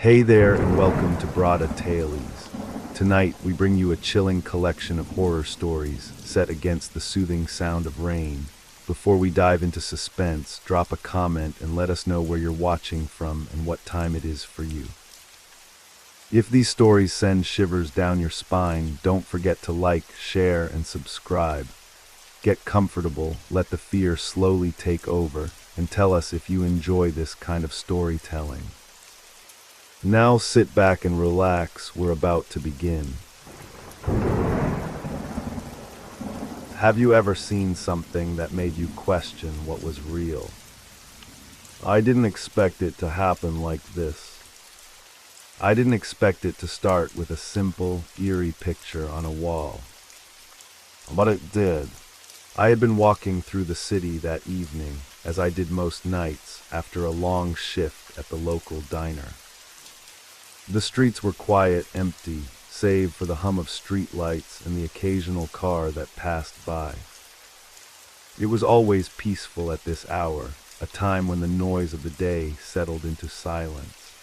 Hey there, and welcome to Brada Tales. Tonight, we bring you a chilling collection of horror stories set against the soothing sound of rain. Before we dive into suspense, drop a comment and let us know where you're watching from and what time it is for you. If these stories send shivers down your spine, don't forget to like, share, and subscribe. Get comfortable, let the fear slowly take over, and tell us if you enjoy this kind of storytelling. Now sit back and relax, we're about to begin. Have you ever seen something that made you question what was real? I didn't expect it to happen like this. I didn't expect it to start with a simple, eerie picture on a wall. But it did. I had been walking through the city that evening, as I did most nights after a long shift at the local diner. The streets were quiet, empty, save for the hum of streetlights and the occasional car that passed by. It was always peaceful at this hour, a time when the noise of the day settled into silence.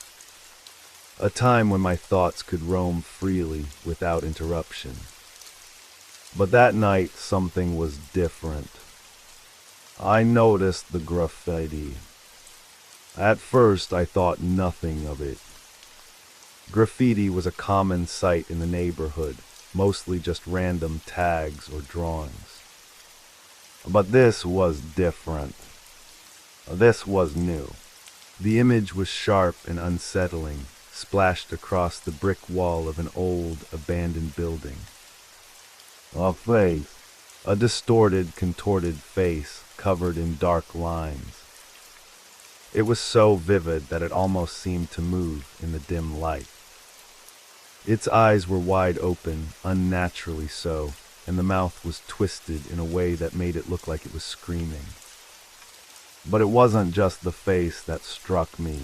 A time when my thoughts could roam freely without interruption. But that night, something was different. I noticed the graffiti. At first, I thought nothing of it. Graffiti was a common sight in the neighborhood, mostly just random tags or drawings. But this was different. This was new. The image was sharp and unsettling, splashed across the brick wall of an old, abandoned building. A face. A distorted, contorted face covered in dark lines. It was so vivid that it almost seemed to move in the dim light. Its eyes were wide open, unnaturally so, and the mouth was twisted in a way that made it look like it was screaming. But it wasn't just the face that struck me.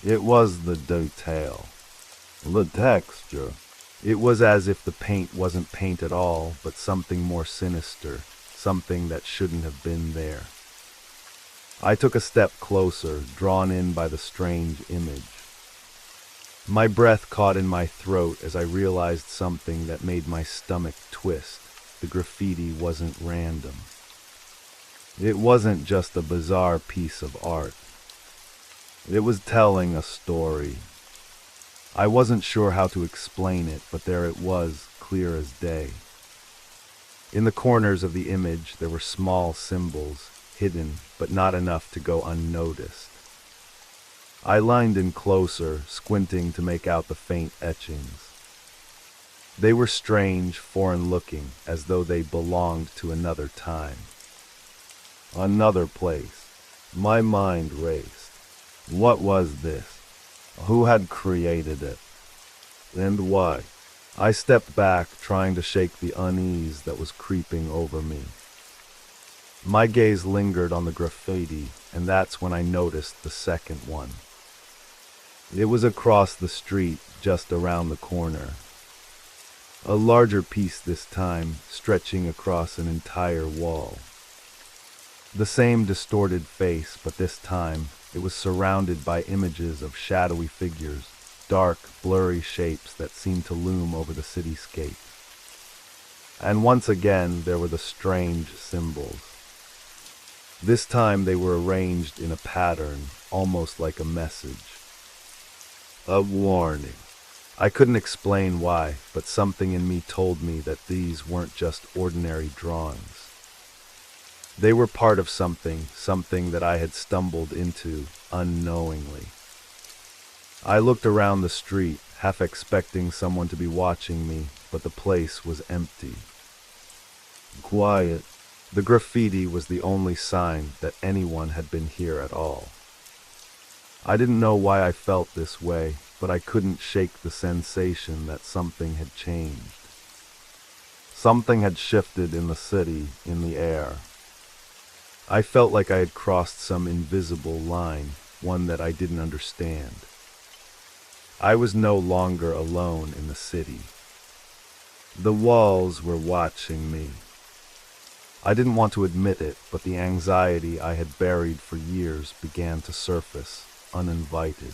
It was the detail, the texture. It was as if the paint wasn't paint at all, but something more sinister, something that shouldn't have been there. I took a step closer, drawn in by the strange image. My breath caught in my throat as I realized something that made my stomach twist. The graffiti wasn't random. It wasn't just a bizarre piece of art. It was telling a story. I wasn't sure how to explain it, but there it was, clear as day. In the corners of the image, there were small symbols, hidden, but not enough to go unnoticed. I leaned in closer, squinting to make out the faint etchings. They were strange, foreign-looking, as though they belonged to another time. Another place. My mind raced. What was this? Who had created it? And why? I stepped back, trying to shake the unease that was creeping over me. My gaze lingered on the graffiti, and that's when I noticed the second one. It was across the street, just around the corner. A larger piece this time, stretching across an entire wall. The same distorted face, but this time, it was surrounded by images of shadowy figures, dark, blurry shapes that seemed to loom over the cityscape. And once again, there were the strange symbols. This time they were arranged in a pattern, almost like a message. A warning. I couldn't explain why, but something in me told me that these weren't just ordinary drawings. They were part of something that I had stumbled into unknowingly. I looked around the street, half expecting someone to be watching me, but the place was empty. Quiet. The graffiti was the only sign that anyone had been here at all. I didn't know why I felt this way, but I couldn't shake the sensation that something had changed. Something had shifted in the city, in the air. I felt like I had crossed some invisible line, one that I didn't understand. I was no longer alone in the city. The walls were watching me. I didn't want to admit it, but the anxiety I had buried for years began to surface, uninvited.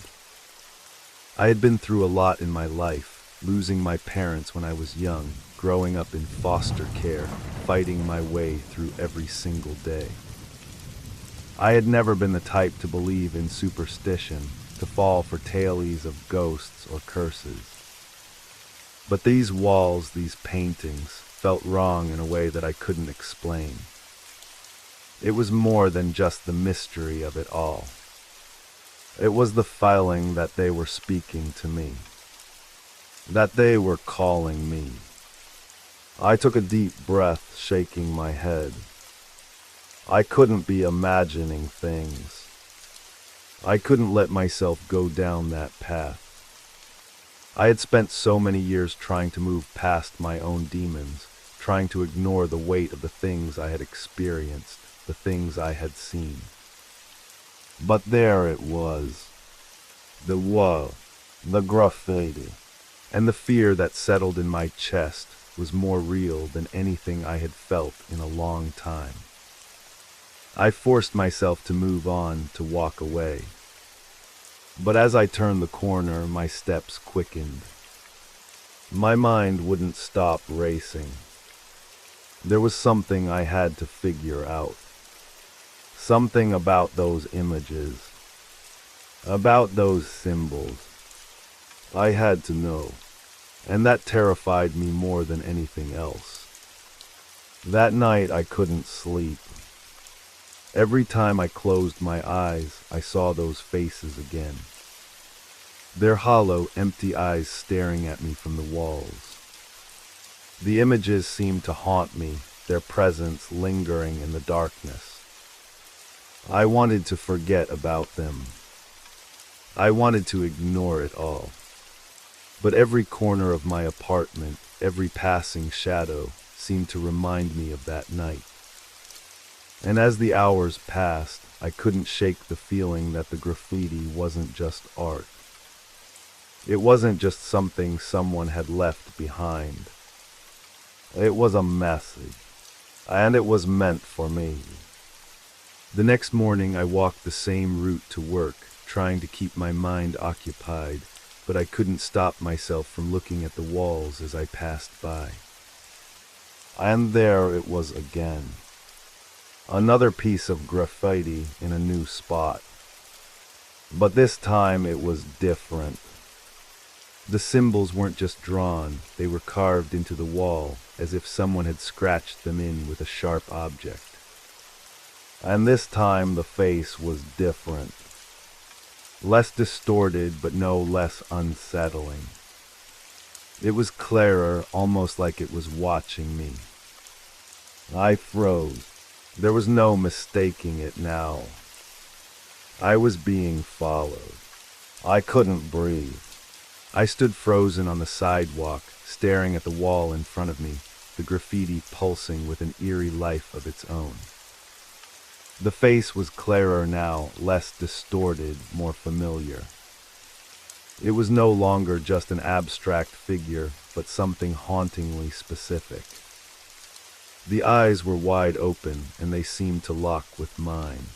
I had been through a lot in my life, losing my parents when I was young, growing up in foster care, fighting my way through every single day. I had never been the type to believe in superstition, to fall for tales of ghosts or curses. But these walls, these paintings, felt wrong in a way that I couldn't explain. It was more than just the mystery of it all. It was the feeling that they were speaking to me, that they were calling me. I took a deep breath, shaking my head. I couldn't be imagining things. I couldn't let myself go down that path. I had spent so many years trying to move past my own demons, trying to ignore the weight of the things I had experienced, the things I had seen. But there it was. The wall, the graffiti, and the fear that settled in my chest was more real than anything I had felt in a long time. I forced myself to move on, to walk away. But as I turned the corner, my steps quickened. My mind wouldn't stop racing. There was something I had to figure out. Something about those images, about those symbols. I had to know, and that terrified me more than anything else. That night I couldn't sleep. Every time I closed my eyes, I saw those faces again. Their hollow, empty eyes staring at me from the walls. The images seemed to haunt me, their presence lingering in the darkness. I wanted to forget about them. I wanted to ignore it all. But every corner of my apartment, every passing shadow, seemed to remind me of that night. And as the hours passed, I couldn't shake the feeling that the graffiti wasn't just art. It wasn't just something someone had left behind. It was a message, and it was meant for me. The next morning I walked the same route to work, trying to keep my mind occupied, but I couldn't stop myself from looking at the walls as I passed by. And there it was again. Another piece of graffiti in a new spot. But this time it was different. The symbols weren't just drawn, they were carved into the wall, as if someone had scratched them in with a sharp object. And this time the face was different. Less distorted, but no less unsettling. It was clearer, almost like it was watching me. I froze. There was no mistaking it now. I was being followed. I couldn't breathe. I stood frozen on the sidewalk, staring at the wall in front of me, the graffiti pulsing with an eerie life of its own. The face was clearer now, less distorted, more familiar. It was no longer just an abstract figure, but something hauntingly specific. The eyes were wide open, and they seemed to lock with mine.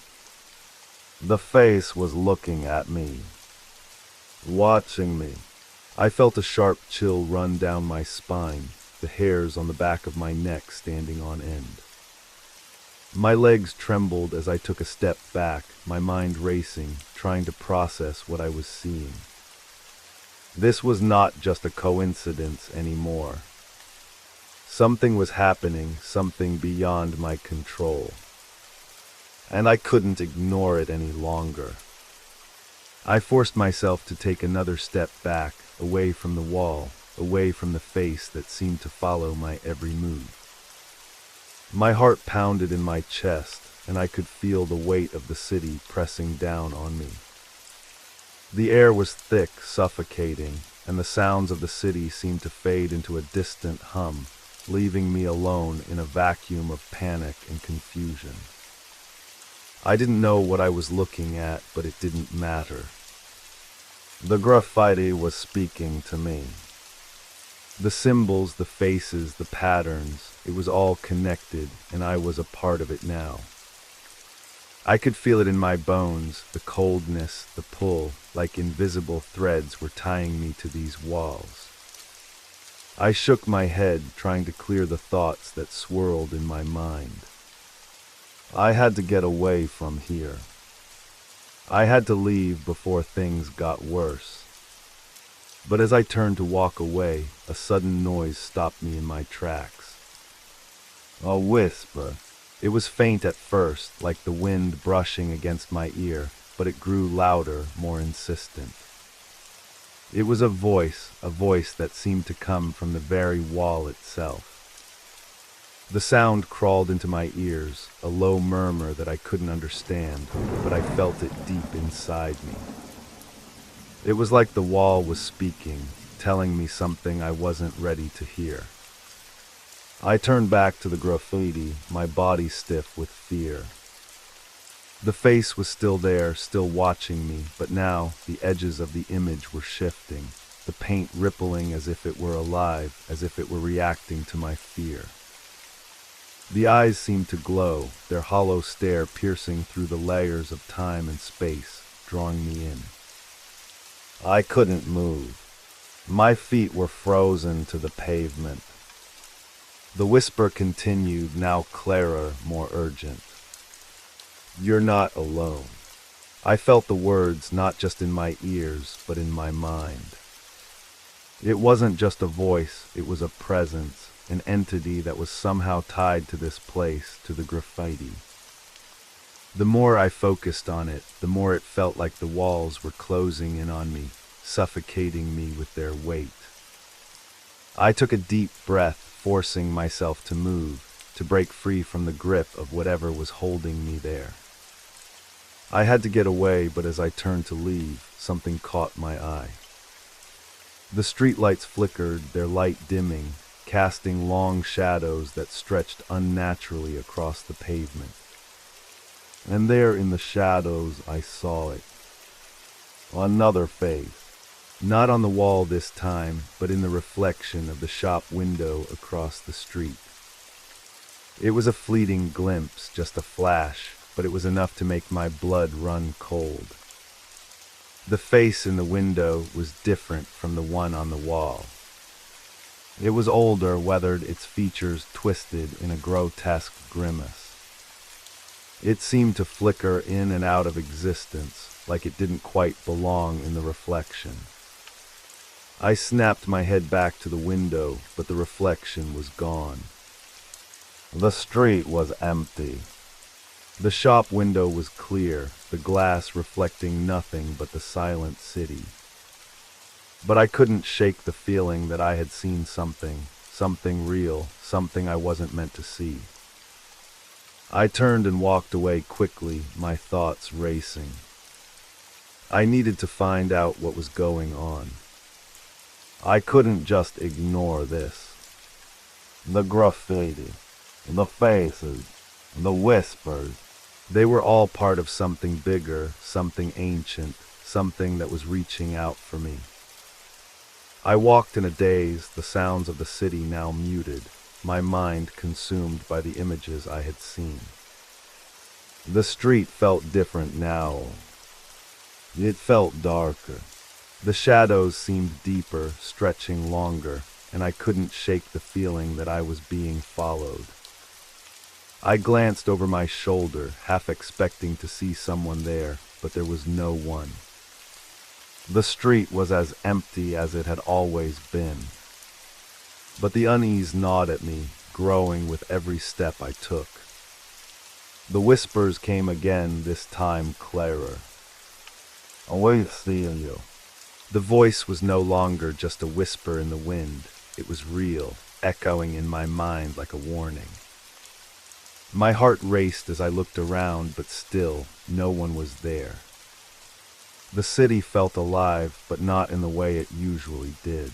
The face was looking at me, watching me. I felt a sharp chill run down my spine, the hairs on the back of my neck standing on end. My legs trembled as I took a step back, my mind racing, trying to process what I was seeing. This was not just a coincidence anymore. Something was happening, something beyond my control. And I couldn't ignore it any longer. I forced myself to take another step back, away from the wall, away from the face that seemed to follow my every move. My heart pounded in my chest, and I could feel the weight of the city pressing down on me. The air was thick, suffocating, and the sounds of the city seemed to fade into a distant hum, leaving me alone in a vacuum of panic and confusion. I didn't know what I was looking at, but it didn't matter. The graffiti was speaking to me. The symbols, the faces, the patterns, it was all connected, and I was a part of it now. I could feel it in my bones, the coldness, the pull, like invisible threads were tying me to these walls. I shook my head, trying to clear the thoughts that swirled in my mind. I had to get away from here. I had to leave before things got worse. But as I turned to walk away, a sudden noise stopped me in my tracks. A whisper. It was faint at first, like the wind brushing against my ear, but it grew louder, more insistent. It was a voice that seemed to come from the very wall itself. The sound crawled into my ears, a low murmur that I couldn't understand, but I felt it deep inside me. It was like the wall was speaking, telling me something I wasn't ready to hear. I turned back to the graffiti, my body stiff with fear. The face was still there, still watching me, but now the edges of the image were shifting, the paint rippling as if it were alive, as if it were reacting to my fear. The eyes seemed to glow, their hollow stare piercing through the layers of time and space, drawing me in. I couldn't move. My feet were frozen to the pavement. The whisper continued, now clearer, more urgent. You're not alone. I felt the words not just in my ears, but in my mind. It wasn't just a voice, it was a presence, an entity that was somehow tied to this place, to the graffiti. The more I focused on it, the more it felt like the walls were closing in on me, suffocating me with their weight. I took a deep breath, forcing myself to move, to break free from the grip of whatever was holding me there. I had to get away, but as I turned to leave, something caught my eye. The streetlights flickered, their light dimming, casting long shadows that stretched unnaturally across the pavement. And there in the shadows I saw it. Another face. Not on the wall this time, but in the reflection of the shop window across the street. It was a fleeting glimpse, just a flash, but it was enough to make my blood run cold. The face in the window was different from the one on the wall. It was older, weathered, its features twisted in a grotesque grimace. It seemed to flicker in and out of existence, like it didn't quite belong in the reflection. I snapped my head back to the window, but the reflection was gone. The street was empty. The shop window was clear, the glass reflecting nothing but the silent city. But I couldn't shake the feeling that I had seen something real, something I wasn't meant to see. I turned and walked away quickly, my thoughts racing. I needed to find out what was going on. I couldn't just ignore this. The graffiti, the faces, the whispers, they were all part of something bigger, something ancient, something that was reaching out for me. I walked in a daze, the sounds of the city now muted, my mind consumed by the images I had seen. The street felt different now. It felt darker. The shadows seemed deeper, stretching longer, and I couldn't shake the feeling that I was being followed. I glanced over my shoulder, half expecting to see someone there, but there was no one. The street was as empty as it had always been. But the unease gnawed at me, growing with every step I took. The whispers came again, this time clearer. "We see you." The voice was no longer just a whisper in the wind. It was real, echoing in my mind like a warning. My heart raced as I looked around, but still, no one was there. The city felt alive, but not in the way it usually did.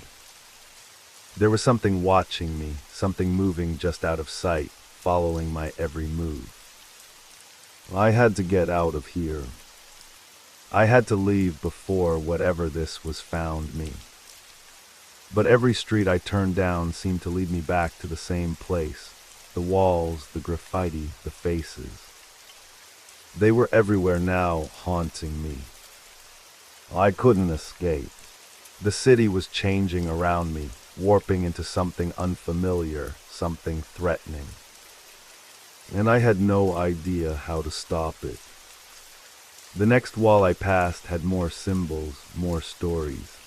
There was something watching me, something moving just out of sight, following my every move. I had to get out of here. I had to leave before whatever this was found me. But every street I turned down seemed to lead me back to the same place. The walls, the graffiti, the faces. They were everywhere now, haunting me. I couldn't escape. The city was changing around me, warping into something unfamiliar, something threatening. And I had no idea how to stop it. The next wall I passed had more symbols, more stories,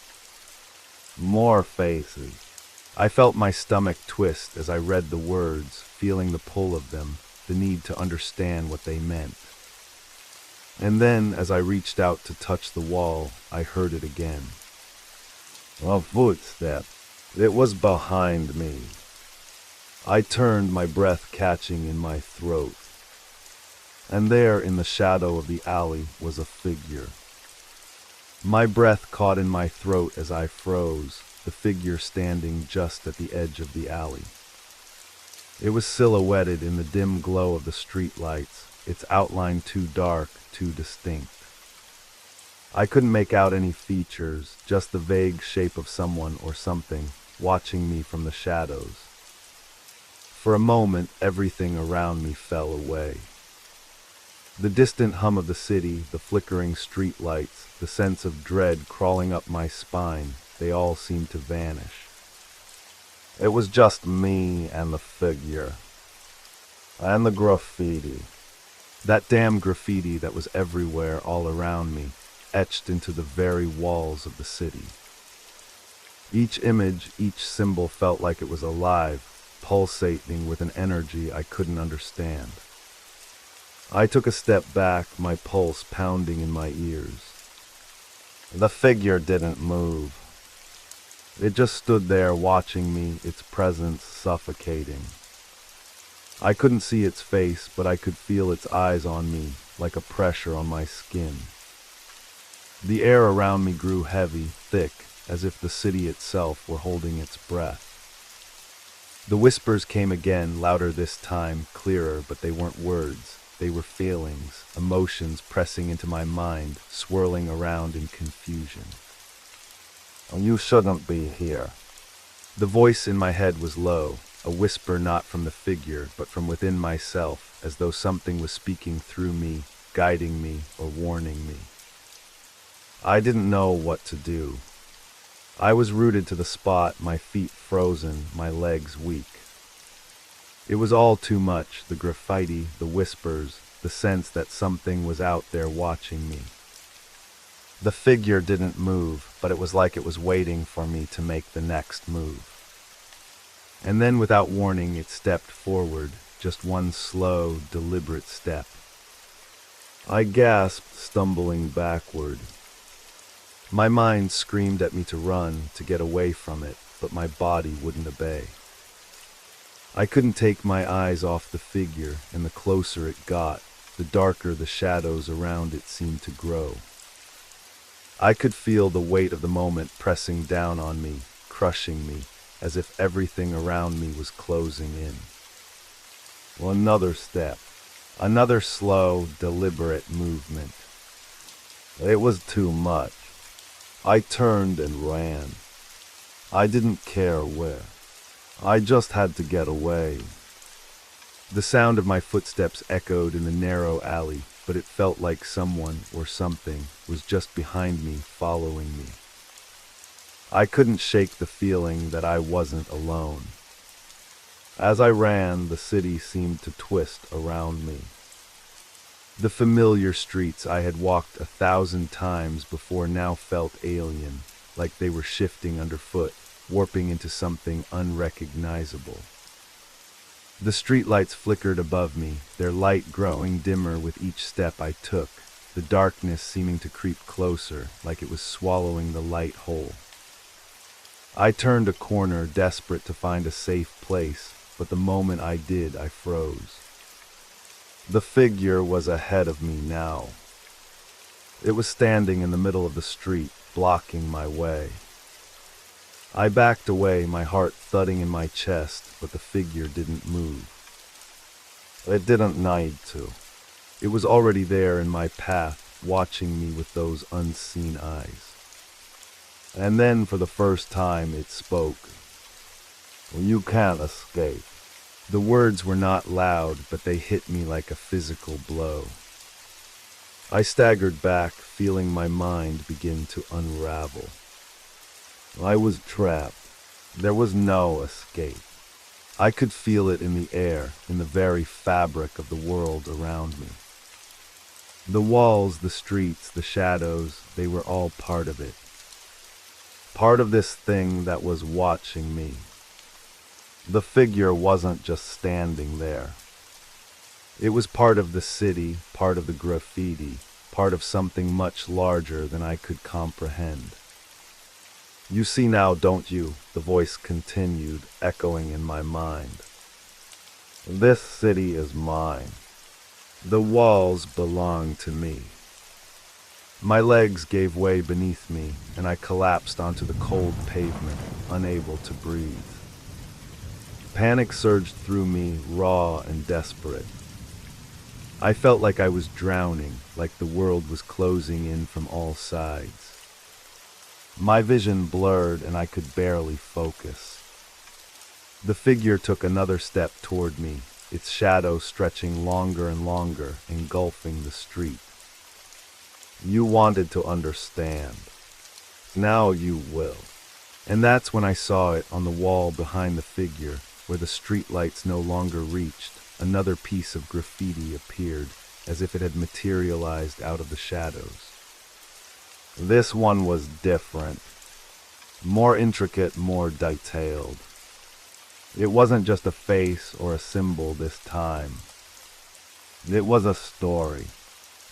more faces. I felt my stomach twist as I read the words, feeling the pull of them, the need to understand what they meant. And then, as I reached out to touch the wall, I heard it again. A footstep. It was behind me. I turned, my breath catching in my throat. And there, in the shadow of the alley, was a figure. My breath caught in my throat as I froze, the figure standing just at the edge of the alley. It was silhouetted in the dim glow of the street lights, its outline too dark, too distinct. I couldn't make out any features, just the vague shape of someone or something watching me from the shadows. For a moment, everything around me fell away. The distant hum of the city, the flickering street lights, the sense of dread crawling up my spine, they all seemed to vanish. It was just me and the figure. And the graffiti. That damn graffiti that was everywhere all around me, etched into the very walls of the city. Each image, each symbol felt like it was alive, pulsating with an energy I couldn't understand. I took a step back, my pulse pounding in my ears. The figure didn't move. It just stood there watching me, its presence suffocating. I couldn't see its face, but I could feel its eyes on me, like a pressure on my skin. The air around me grew heavy, thick, as if the city itself were holding its breath. The whispers came again, louder this time, clearer, but they weren't words. They were feelings, emotions pressing into my mind, swirling around in confusion. You shouldn't be here. The voice in my head was low, a whisper not from the figure, but from within myself, as though something was speaking through me, guiding me, or warning me. I didn't know what to do. I was rooted to the spot, my feet frozen, my legs weak. It was all too much, the graffiti, the whispers, the sense that something was out there watching me. The figure didn't move, but it was like it was waiting for me to make the next move. And then, without warning, it stepped forward, just one slow, deliberate step. I gasped, stumbling backward. My mind screamed at me to run, to get away from it, but my body wouldn't obey. I couldn't take my eyes off the figure, and the closer it got, the darker the shadows around it seemed to grow. I could feel the weight of the moment pressing down on me, crushing me, as if everything around me was closing in. Well, another step, another slow, deliberate movement. It was too much. I turned and ran. I didn't care where. I just had to get away. The sound of my footsteps echoed in the narrow alley, but it felt like someone or something was just behind me, following me. I couldn't shake the feeling that I wasn't alone. As I ran, the city seemed to twist around me. The familiar streets I had walked 1,000 times before now felt alien, like they were shifting underfoot, warping into something unrecognizable. The streetlights flickered above me, their light growing dimmer with each step I took, the darkness seeming to creep closer, like it was swallowing the light whole. I turned a corner, desperate to find a safe place, but the moment I did, I froze. The figure was ahead of me now. It was standing in the middle of the street, blocking my way. I backed away, my heart thudding in my chest, but the figure didn't move. It didn't need to. It was already there in my path, watching me with those unseen eyes. And then, for the first time, it spoke. You can't escape. The words were not loud, but they hit me like a physical blow. I staggered back, feeling my mind begin to unravel. I was trapped. There was no escape. I could feel it in the air, in the very fabric of the world around me. The walls, the streets, the shadows, they were all part of it. Part of this thing that was watching me. The figure wasn't just standing there. It was part of the city, part of the graffiti, part of something much larger than I could comprehend. You see now, don't you? The voice continued, echoing in my mind. This city is mine. The walls belong to me. My legs gave way beneath me, and I collapsed onto the cold pavement, unable to breathe. Panic surged through me, raw and desperate. I felt like I was drowning, like the world was closing in from all sides. My vision blurred and I could barely focus. The figure took another step toward me, its shadow stretching longer and longer, engulfing the street. You wanted to understand. Now you will. And that's when I saw it on the wall behind the figure, where the streetlights no longer reached. Another piece of graffiti appeared, as if it had materialized out of the shadows. This one was different. More intricate, more detailed. It wasn't just a face or a symbol this time. It was a story.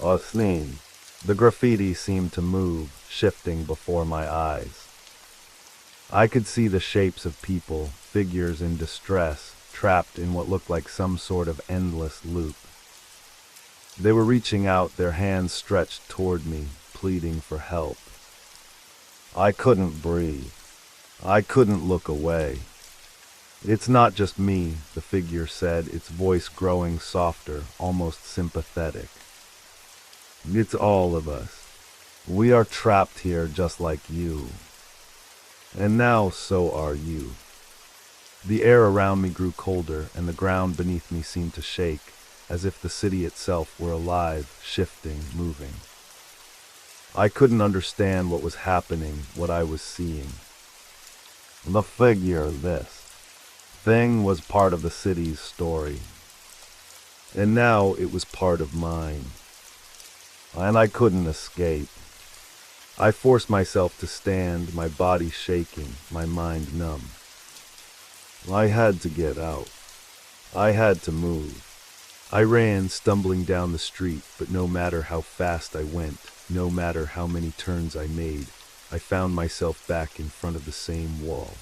A scene. The graffiti seemed to move, shifting before my eyes. I could see the shapes of people, figures in distress, trapped in what looked like some sort of endless loop. They were reaching out, their hands stretched toward me, pleading for help. I couldn't breathe. I couldn't look away. It's not just me, the figure said, its voice growing softer, almost sympathetic. It's all of us. We are trapped here just like you. And now so are you. The air around me grew colder, and the ground beneath me seemed to shake, as if the city itself were alive, shifting, moving. I couldn't understand what was happening, what I was seeing. The figure, this thing, was part of the city's story. And now it was part of mine. And I couldn't escape. I forced myself to stand, my body shaking, my mind numb. I had to get out. I had to move. I ran, stumbling down the street, but no matter how fast I went, no matter how many turns I made, I found myself back in front of the same wall.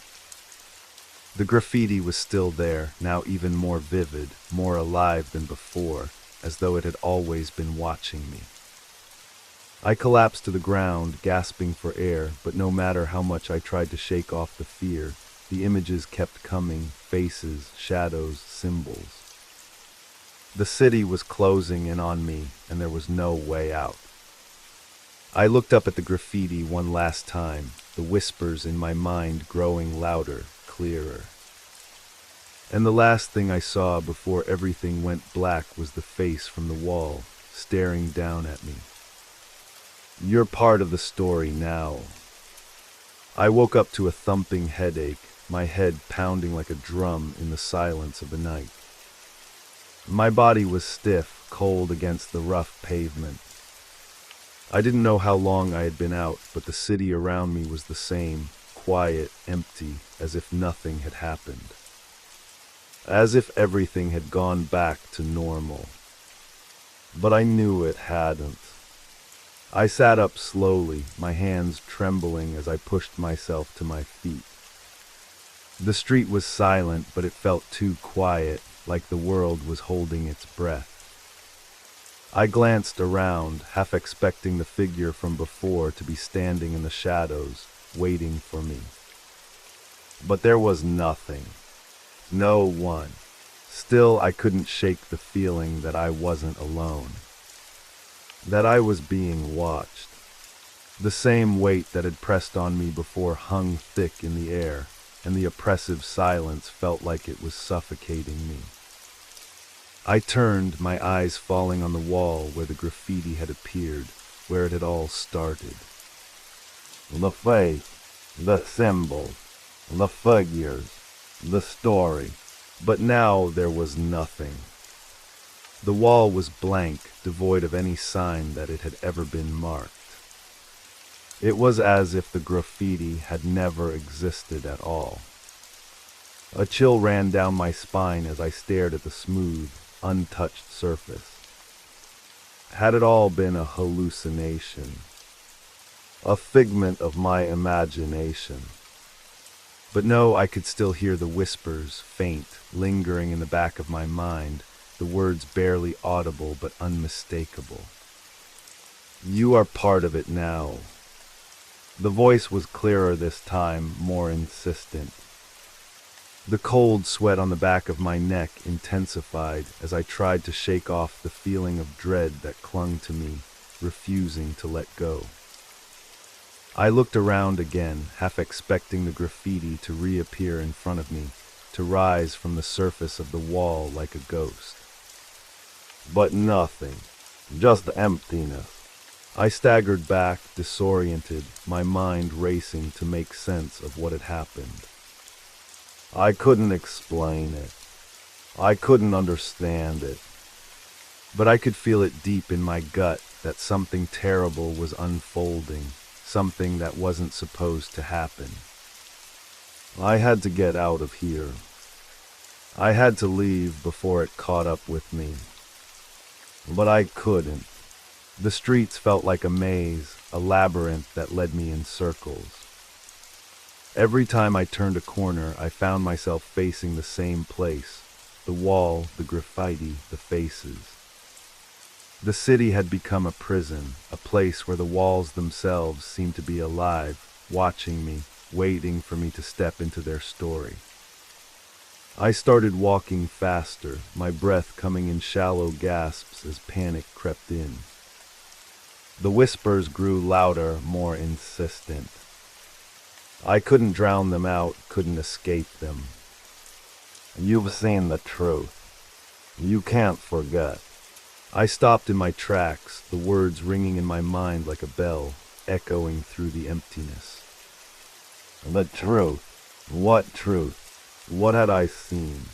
The graffiti was still there, now even more vivid, more alive than before, as though it had always been watching me. I collapsed to the ground, gasping for air, but no matter how much I tried to shake off the fear, the images kept coming, faces, shadows, symbols. The city was closing in on me, and there was no way out. I looked up at the graffiti one last time, the whispers in my mind growing louder, clearer. And the last thing I saw before everything went black was the face from the wall, staring down at me. You're part of the story now. I woke up to a thumping headache, my head pounding like a drum in the silence of the night. My body was stiff, cold against the rough pavement. I didn't know how long I had been out, but the city around me was the same, quiet, empty, as if nothing had happened. As if everything had gone back to normal. But I knew it hadn't. I sat up slowly, my hands trembling as I pushed myself to my feet. The street was silent, but it felt too quiet, like the world was holding its breath. I glanced around, half expecting the figure from before to be standing in the shadows, waiting for me. But there was nothing. No one. Still, I couldn't shake the feeling that I wasn't alone. That I was being watched. The same weight that had pressed on me before hung thick in the air, and the oppressive silence felt like it was suffocating me. I turned, my eyes falling on the wall where the graffiti had appeared, where it had all started. The face, the symbols, the figures, the story. But now there was nothing. The wall was blank, devoid of any sign that it had ever been marked. It was as if the graffiti had never existed at all. A chill ran down my spine as I stared at the smooth, untouched surface. Had it all been a hallucination? A figment of my imagination? But no, I could still hear the whispers, faint, lingering in the back of my mind, the words barely audible but unmistakable. You are part of it now. The voice was clearer this time, more insistent. The cold sweat on the back of my neck intensified as I tried to shake off the feeling of dread that clung to me, refusing to let go. I looked around again, half expecting the graffiti to reappear in front of me, to rise from the surface of the wall like a ghost. But nothing, just emptiness. I staggered back, disoriented, my mind racing to make sense of what had happened. I couldn't explain it. I couldn't understand it. But I could feel it deep in my gut that something terrible was unfolding, something that wasn't supposed to happen. I had to get out of here. I had to leave before it caught up with me. But I couldn't. The streets felt like a maze, a labyrinth that led me in circles. Every time I turned a corner, I found myself facing the same place, the wall, the graffiti, the faces. The city had become a prison, a place where the walls themselves seemed to be alive, watching me, waiting for me to step into their story. I started walking faster, my breath coming in shallow gasps as panic crept in. The whispers grew louder, more insistent. I couldn't drown them out, couldn't escape them. You've seen the truth. You can't forget. I stopped in my tracks, the words ringing in my mind like a bell, echoing through the emptiness. The truth. What truth? What had I seen?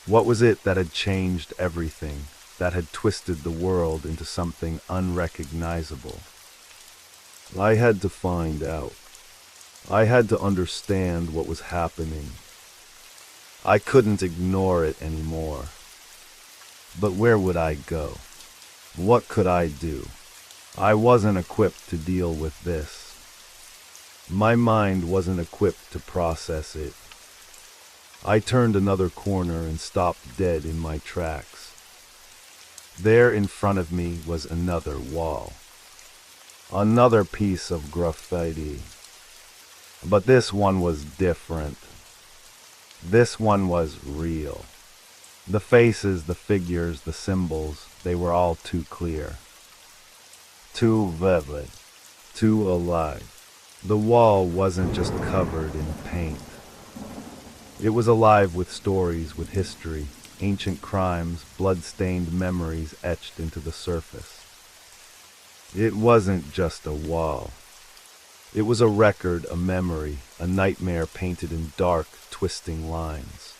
What was it that had changed everything, that had twisted the world into something unrecognizable? I had to find out. I had to understand what was happening. I couldn't ignore it anymore. But where would I go? What could I do? I wasn't equipped to deal with this. My mind wasn't equipped to process it. I turned another corner and stopped dead in my tracks. There in front of me was another wall. Another piece of graffiti. But this one was different. This one was real. The faces, the figures, the symbols, they were all too clear. Too vivid. Too alive. The wall wasn't just covered in paint. It was alive with stories, with history, ancient crimes, blood-stained memories etched into the surface. It wasn't just a wall. It was a record, a memory, a nightmare painted in dark, twisting lines.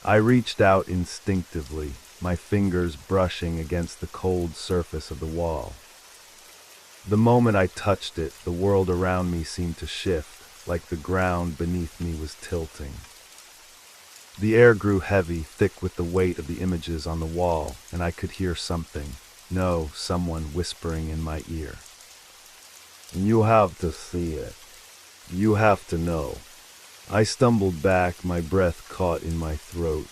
I reached out instinctively, my fingers brushing against the cold surface of the wall. The moment I touched it, the world around me seemed to shift, like the ground beneath me was tilting. The air grew heavy, thick with the weight of the images on the wall, and I could hear something, no, someone whispering in my ear. You have to see it. You have to know. I stumbled back, my breath caught in my throat.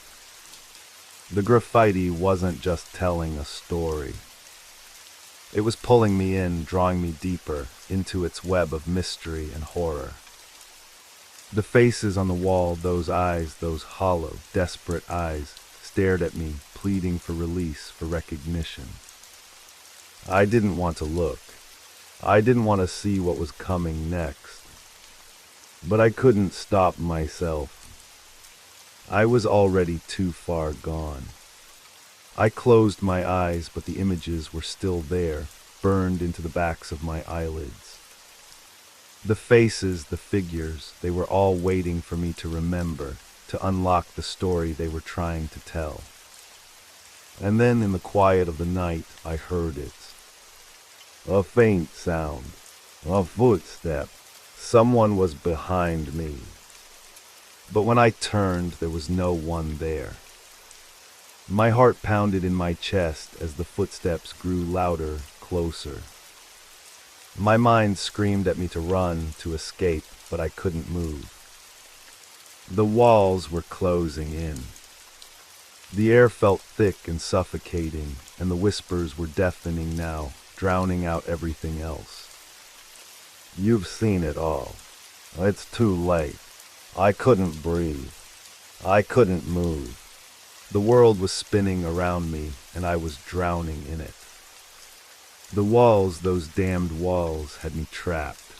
The graffiti wasn't just telling a story. It was pulling me in, drawing me deeper, into its web of mystery and horror. The faces on the wall, those eyes, those hollow, desperate eyes, stared at me, pleading for release, for recognition. I didn't want to look. I didn't want to see what was coming next. But I couldn't stop myself. I was already too far gone. I closed my eyes, but the images were still there, burned into the backs of my eyelids. The faces, the figures, they were all waiting for me to remember, to unlock the story they were trying to tell. And then in the quiet of the night, I heard it. A faint sound. A footstep. Someone was behind me. But when I turned, there was no one there. My heart pounded in my chest as the footsteps grew louder, closer. My mind screamed at me to run, to escape, but I couldn't move. The walls were closing in. The air felt thick and suffocating, and the whispers were deafening now, drowning out everything else. You've seen it all. It's too late. I couldn't breathe. I couldn't move. The world was spinning around me, and I was drowning in it. The walls, those damned walls, had me trapped.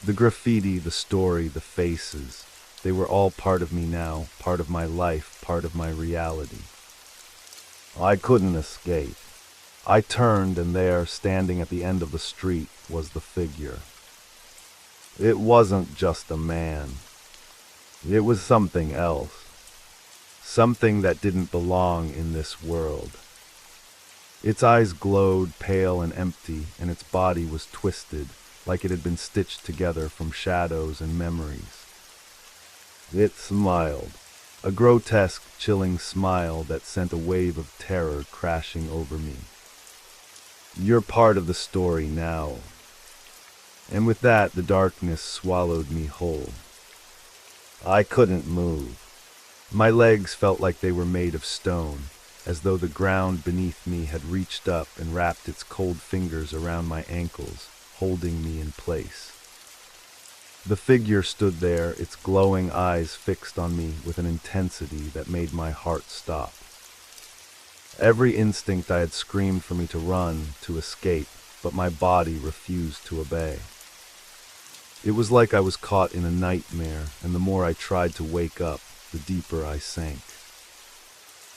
The graffiti, the story, the faces, they were all part of me now, part of my life, part of my reality. I couldn't escape. I turned, and there, standing at the end of the street, was the figure. It wasn't just a man. It was something else. Something that didn't belong in this world. Its eyes glowed pale and empty, and its body was twisted, like it had been stitched together from shadows and memories. It smiled, a grotesque, chilling smile that sent a wave of terror crashing over me. You're part of the story now. And with that, the darkness swallowed me whole. I couldn't move. My legs felt like they were made of stone, as though the ground beneath me had reached up and wrapped its cold fingers around my ankles, holding me in place. The figure stood there, its glowing eyes fixed on me with an intensity that made my heart stop. Every instinct I had screamed for me to run, to escape, but my body refused to obey. It was like I was caught in a nightmare, and the more I tried to wake up, the deeper I sank.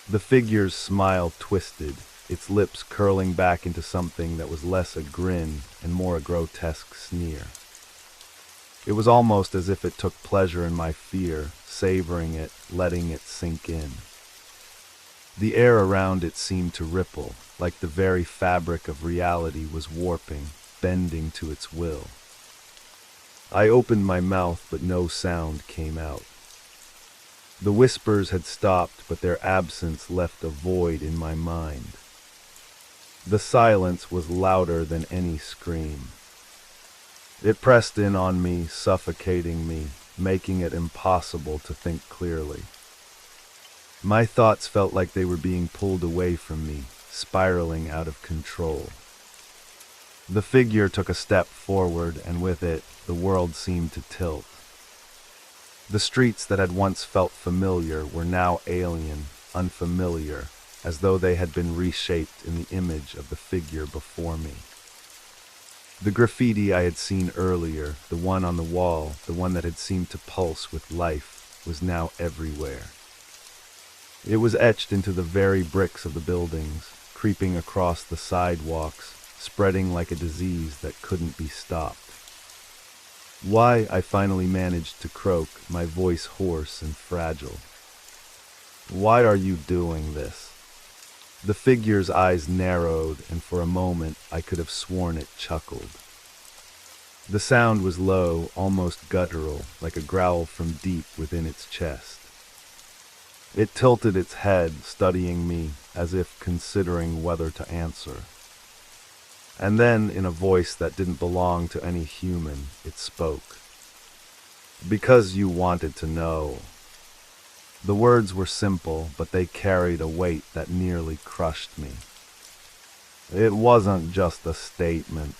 The figure's smile twisted, its lips curling back into something that was less a grin and more a grotesque sneer. It was almost as if it took pleasure in my fear, savoring it, letting it sink in. The air around it seemed to ripple, like the very fabric of reality was warping, bending to its will. I opened my mouth, but no sound came out. The whispers had stopped, but their absence left a void in my mind. The silence was louder than any scream. It pressed in on me, suffocating me, making it impossible to think clearly. My thoughts felt like they were being pulled away from me, spiraling out of control. The figure took a step forward, and with it, the world seemed to tilt. The streets that had once felt familiar were now alien, unfamiliar, as though they had been reshaped in the image of the figure before me. The graffiti I had seen earlier, the one on the wall, the one that had seemed to pulse with life, was now everywhere. It was etched into the very bricks of the buildings, creeping across the sidewalks, spreading like a disease that couldn't be stopped. Why, I finally managed to croak, my voice hoarse and fragile. Why are you doing this? The figure's eyes narrowed, and for a moment I could have sworn it chuckled. The sound was low, almost guttural, like a growl from deep within its chest. It tilted its head, studying me, as if considering whether to answer. And then, in a voice that didn't belong to any human, it spoke. Because you wanted to know. The words were simple, but they carried a weight that nearly crushed me. It wasn't just a statement.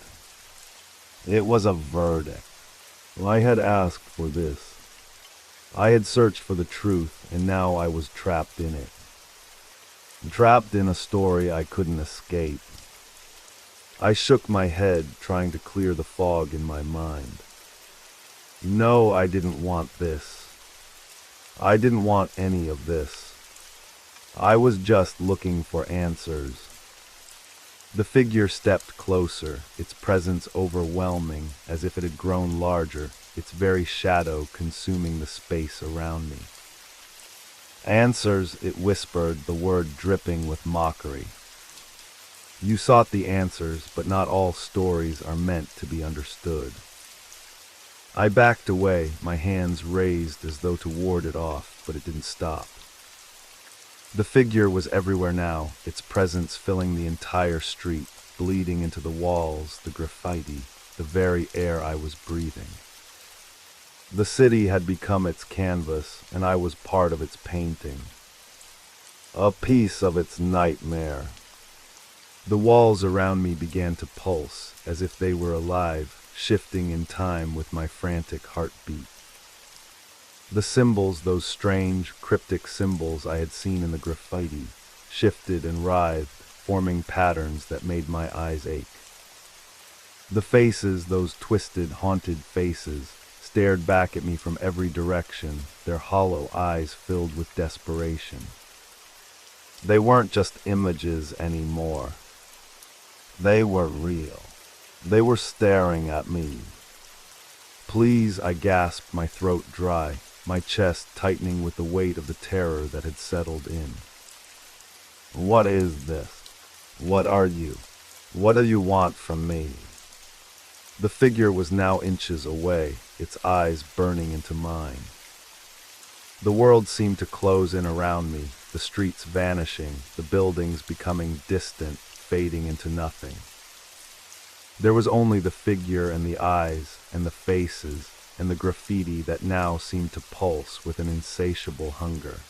It was a verdict. I had asked for this. I had searched for the truth, and now I was trapped in it. Trapped in a story I couldn't escape. I shook my head, trying to clear the fog in my mind. No, I didn't want this. I didn't want any of this. I was just looking for answers. The figure stepped closer, its presence overwhelming, as if it had grown larger, its very shadow consuming the space around me. Answers, it whispered, the word dripping with mockery. You sought the answers, but not all stories are meant to be understood. I backed away, my hands raised as though to ward it off, but it didn't stop. The figure was everywhere now, its presence filling the entire street, bleeding into the walls, the graffiti, the very air I was breathing. The city had become its canvas, and I was part of its painting. A piece of its nightmare. The walls around me began to pulse, as if they were alive, shifting in time with my frantic heartbeat. The symbols, those strange, cryptic symbols I had seen in the graffiti, shifted and writhed, forming patterns that made my eyes ache. The faces, those twisted, haunted faces, stared back at me from every direction, their hollow eyes filled with desperation. They weren't just images anymore. They were real. They were staring at me. Please, I gasped, my throat dry, my chest tightening with the weight of the terror that had settled in. What is this? What are you? What do you want from me? The figure was now inches away, its eyes burning into mine. The world seemed to close in around me, the streets vanishing, the buildings becoming distant, fading into nothing. There was only the figure and the eyes and the faces and the graffiti that now seemed to pulse with an insatiable hunger.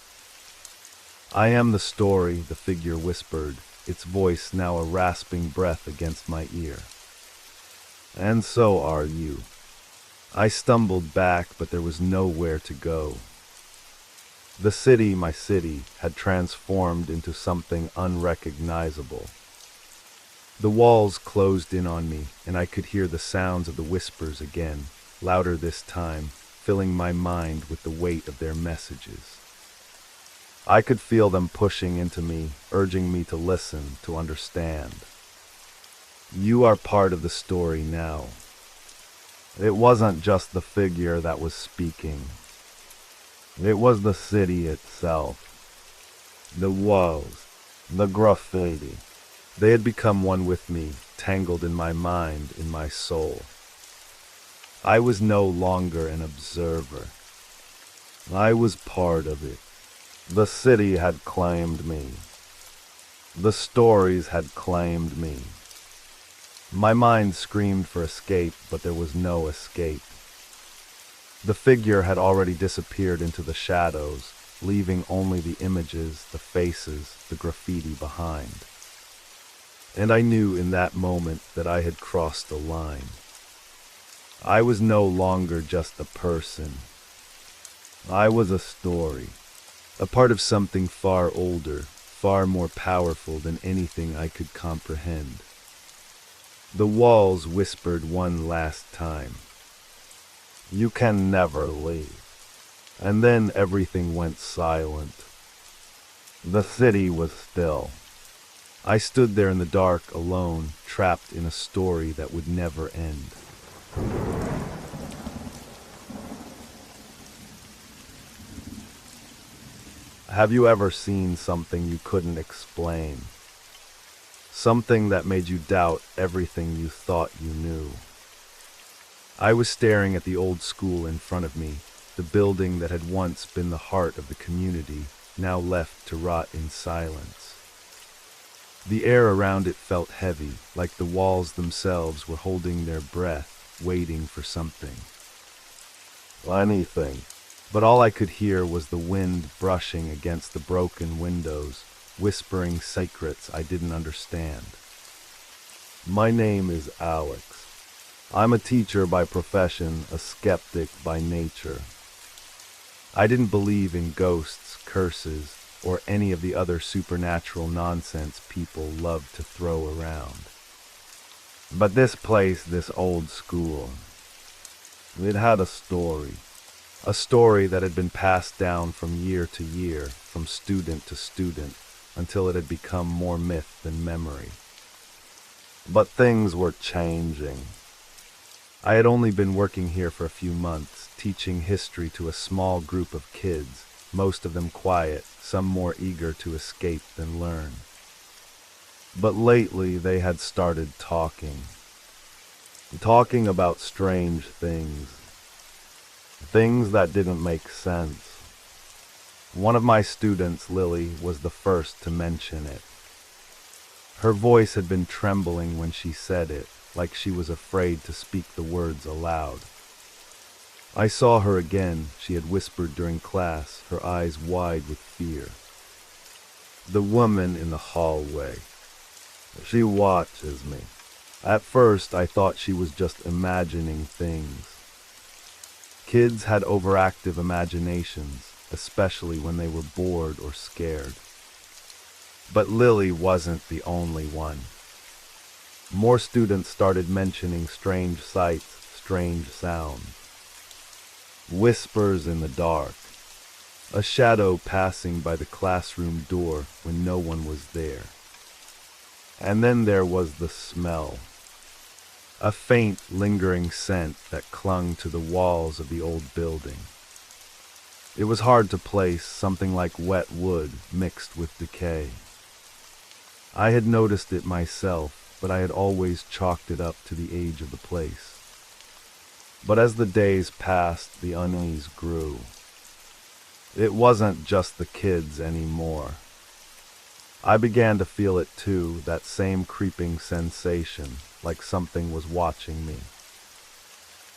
I am the story, the figure whispered, its voice now a rasping breath against my ear. And so are you. I stumbled back, but there was nowhere to go. The city, my city, had transformed into something unrecognizable. The walls closed in on me, and I could hear the sounds of the whispers again, louder this time, filling my mind with the weight of their messages. I could feel them pushing into me, urging me to listen, to understand. You are part of the story now. It wasn't just the figure that was speaking. It was the city itself. The walls, the graffiti. They had become one with me, tangled in my mind, in my soul. I was no longer an observer. I was part of it. The city had claimed me. The stories had claimed me. My mind screamed for escape, but there was no escape. The figure had already disappeared into the shadows, leaving only the images, the faces, the graffiti behind. And I knew in that moment that I had crossed the line. I was no longer just a person. I was a story, a part of something far older, far more powerful than anything I could comprehend. The walls whispered one last time, "You can never leave." And then everything went silent. The city was still. I stood there in the dark, alone, trapped in a story that would never end. Have you ever seen something you couldn't explain? Something that made you doubt everything you thought you knew? I was staring at the old school in front of me, the building that had once been the heart of the community, now left to rot in silence. The air around it felt heavy, like the walls themselves were holding their breath, waiting for something. Anything. But all I could hear was the wind brushing against the broken windows, whispering secrets I didn't understand. My name is Alex. I'm a teacher by profession, a skeptic by nature. I didn't believe in ghosts, curses, or any of the other supernatural nonsense people love to throw around. But this place, this old school, it had a story. A story that had been passed down from year to year, from student to student, until it had become more myth than memory. But things were changing. I had only been working here for a few months, teaching history to a small group of kids, most of them quiet, some more eager to escape than learn. But lately they had started talking about strange things that didn't make sense. One of my students, Lily, was the first to mention it. Her voice had been trembling when she said it, like she was afraid to speak the words aloud. I saw her again, she had whispered during class, her eyes wide with fear. The woman in the hallway. She watches me. At first, I thought she was just imagining things. Kids had overactive imaginations, especially when they were bored or scared. But Lily wasn't the only one. More students started mentioning strange sights, strange sounds. Whispers in the dark. A shadow passing by the classroom door when no one was there. And then there was the smell. A faint, lingering scent that clung to the walls of the old building. It was hard to place, something like wet wood mixed with decay. I had noticed it myself, but I had always chalked it up to the age of the place. But as the days passed, the unease grew. It wasn't just the kids anymore. I began to feel it too, that same creeping sensation, like something was watching me.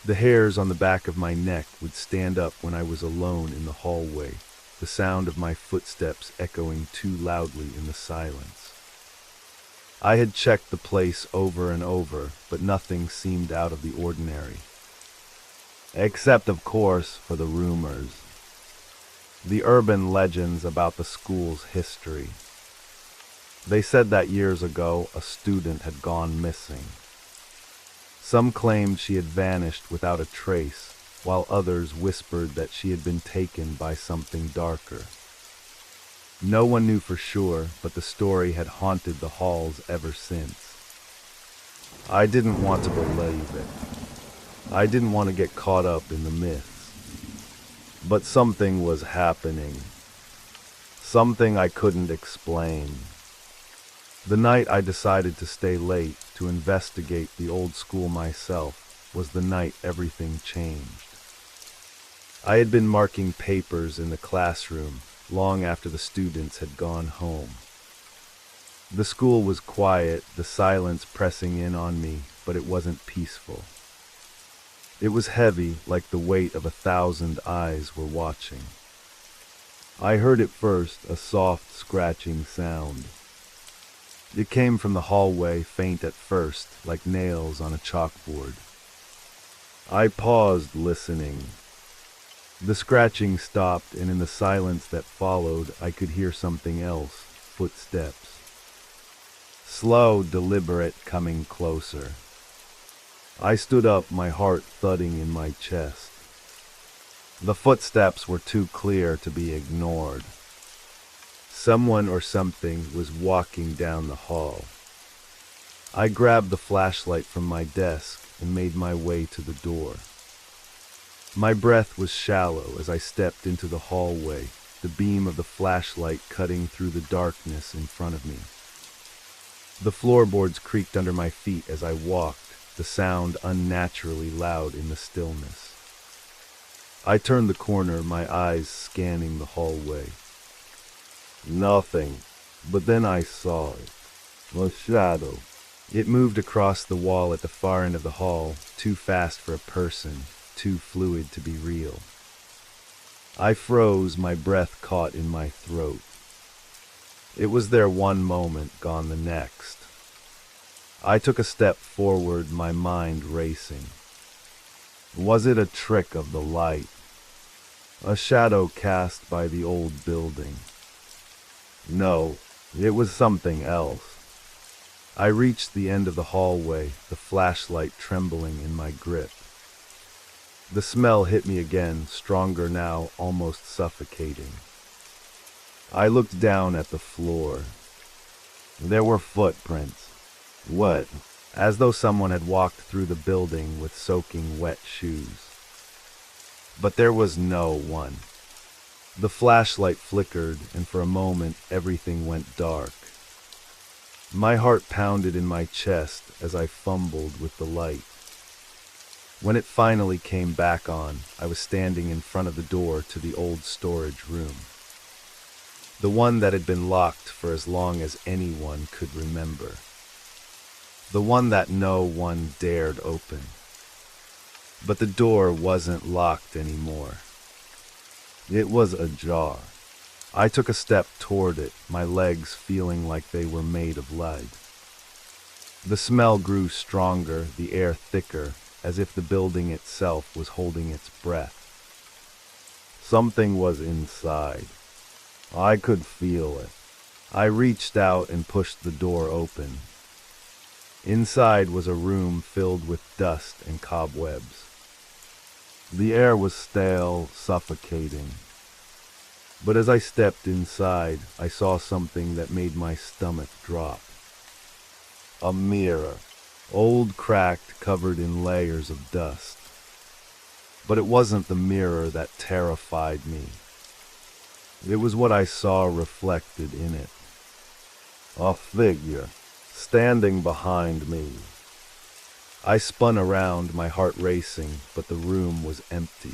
The hairs on the back of my neck would stand up when I was alone in the hallway, the sound of my footsteps echoing too loudly in the silence. I had checked the place over and over, but nothing seemed out of the ordinary. Except, of course, for the rumors. The urban legends about the school's history. They said that years ago, a student had gone missing. Some claimed she had vanished without a trace, while others whispered that she had been taken by something darker. No one knew for sure, but the story had haunted the halls ever since. I didn't want to believe it. I didn't want to get caught up in the myths. But something was happening. Something I couldn't explain. The night I decided to stay late to investigate the old school myself was the night everything changed. I had been marking papers in the classroom long after the students had gone home. The school was quiet, the silence pressing in on me, but it wasn't peaceful. It was heavy, like the weight of 1,000 eyes were watching. I heard it first, a soft, scratching sound. It came from the hallway, faint at first, like nails on a chalkboard. I paused, listening. The scratching stopped, and in the silence that followed, I could hear something else, footsteps. Slow, deliberate, coming closer. I stood up, my heart thudding in my chest. The footsteps were too clear to be ignored. Someone or something was walking down the hall. I grabbed the flashlight from my desk and made my way to the door. My breath was shallow as I stepped into the hallway, the beam of the flashlight cutting through the darkness in front of me. The floorboards creaked under my feet as I walked, the sound unnaturally loud in the stillness. I turned the corner, my eyes scanning the hallway. Nothing, but then I saw it. A shadow. It moved across the wall at the far end of the hall, too fast for a person, too fluid to be real. I froze, my breath caught in my throat. It was there one moment, gone the next. I took a step forward, my mind racing. Was it a trick of the light? A shadow cast by the old building? No, it was something else. I reached the end of the hallway, the flashlight trembling in my grip. The smell hit me again, stronger now, almost suffocating. I looked down at the floor. There were footprints. What? As though someone had walked through the building with soaking wet shoes. But there was no one. The flashlight flickered, and for a moment everything went dark. My heart pounded in my chest as I fumbled with the light. When it finally came back on, I was standing in front of the door to the old storage room. The one that had been locked for as long as anyone could remember. The one that no one dared open. But the door wasn't locked anymore. It was ajar. I took a step toward it, my legs feeling like they were made of lead. The smell grew stronger, the air thicker, as if the building itself was holding its breath. Something was inside. I could feel it. I reached out and pushed the door open. Inside was a room filled with dust and cobwebs. The air was stale, suffocating. But as I stepped inside, I saw something that made my stomach drop. A mirror, old, cracked, covered in layers of dust. But it wasn't the mirror that terrified me. It was what I saw reflected in it. A figure, standing behind me. I spun around, my heart racing, but the room was empty.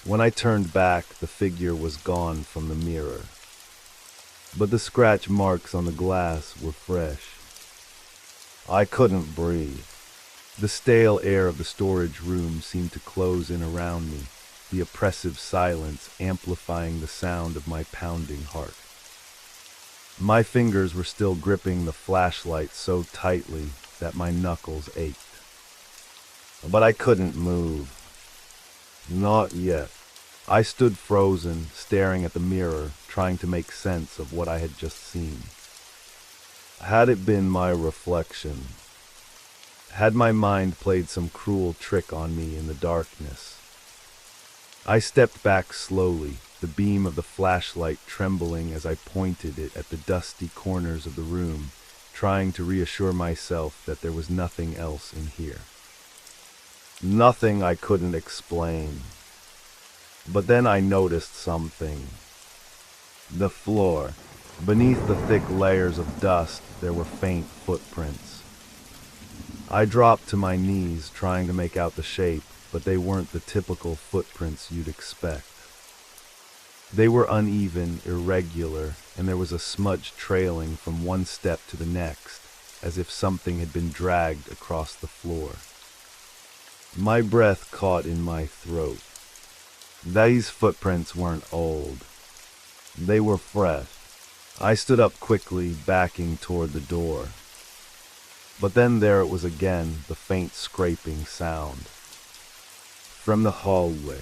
When I turned back, the figure was gone from the mirror. But the scratch marks on the glass were fresh. I couldn't breathe. The stale air of the storage room seemed to close in around me, the oppressive silence amplifying the sound of my pounding heart. My fingers were still gripping the flashlight so tightly that my knuckles ached. But I couldn't move. Not yet. I stood frozen, staring at the mirror, trying to make sense of what I had just seen. Had it been my reflection? Had my mind played some cruel trick on me in the darkness? I stepped back slowly, the beam of the flashlight trembling as I pointed it at the dusty corners of the room, trying to reassure myself that there was nothing else in here. Nothing I couldn't explain. But then I noticed something. The floor. Beneath the thick layers of dust, there were faint footprints. I dropped to my knees, trying to make out the shape, but they weren't the typical footprints you'd expect. They were uneven, irregular, and there was a smudge trailing from one step to the next, as if something had been dragged across the floor. My breath caught in my throat. These footprints weren't old. They were fresh. I stood up quickly, backing toward the door. But then there it was again, the faint scraping sound. From the hallway.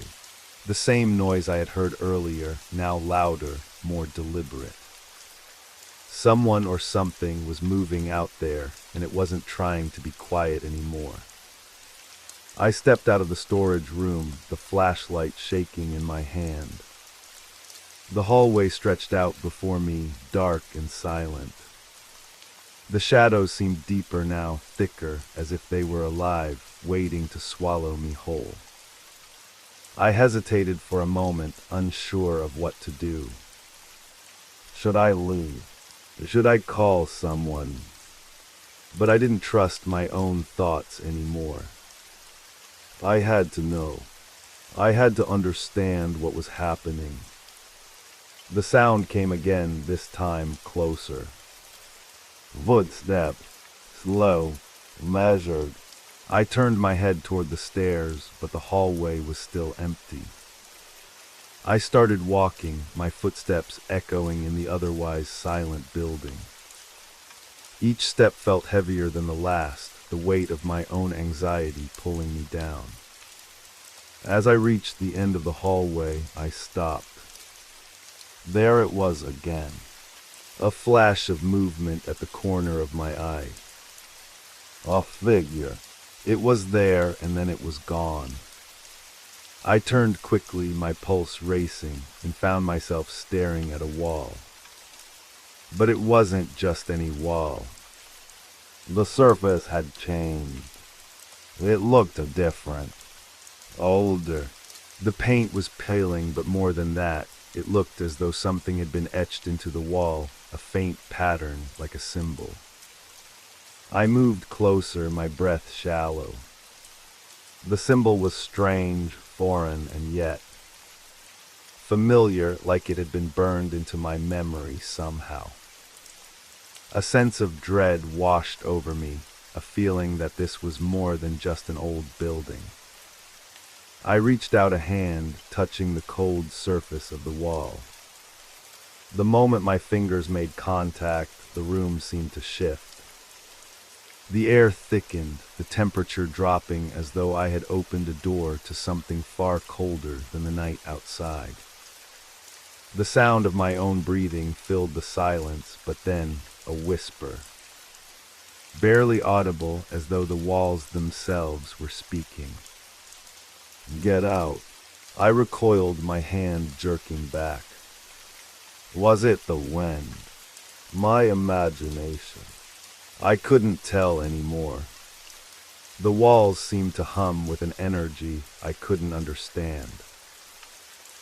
The same noise I had heard earlier, now louder, more deliberate. Someone or something was moving out there, and it wasn't trying to be quiet anymore. I stepped out of the storage room, the flashlight shaking in my hand. The hallway stretched out before me, dark and silent. The shadows seemed deeper now, thicker, as if they were alive, waiting to swallow me whole. I hesitated for a moment, unsure of what to do. Should I leave? Should I call someone? But I didn't trust my own thoughts anymore. I had to know. I had to understand what was happening. The sound came again, this time closer. Footsteps, slow, measured. I turned my head toward the stairs, but the hallway was still empty. I started walking, my footsteps echoing in the otherwise silent building. Each step felt heavier than the last, the weight of my own anxiety pulling me down. As I reached the end of the hallway, I stopped. There it was again. A flash of movement at the corner of my eye. A figure. It was there, and then it was gone. I turned quickly, my pulse racing, and found myself staring at a wall. But it wasn't just any wall. The surface had changed. It looked different, older. The paint was paling, but more than that, it looked as though something had been etched into the wall, a faint pattern like a symbol. I moved closer, my breath shallow. The symbol was strange, foreign, and yet familiar, like it had been burned into my memory somehow. A sense of dread washed over me, a feeling that this was more than just an old building. I reached out a hand, touching the cold surface of the wall. The moment my fingers made contact, the room seemed to shift. The air thickened, the temperature dropping as though I had opened a door to something far colder than the night outside. The sound of my own breathing filled the silence, but then a whisper, barely audible, as though the walls themselves were speaking. "Get out." I recoiled, my hand jerking back. Was it the wind? My imagination? I couldn't tell anymore. The walls seemed to hum with an energy I couldn't understand.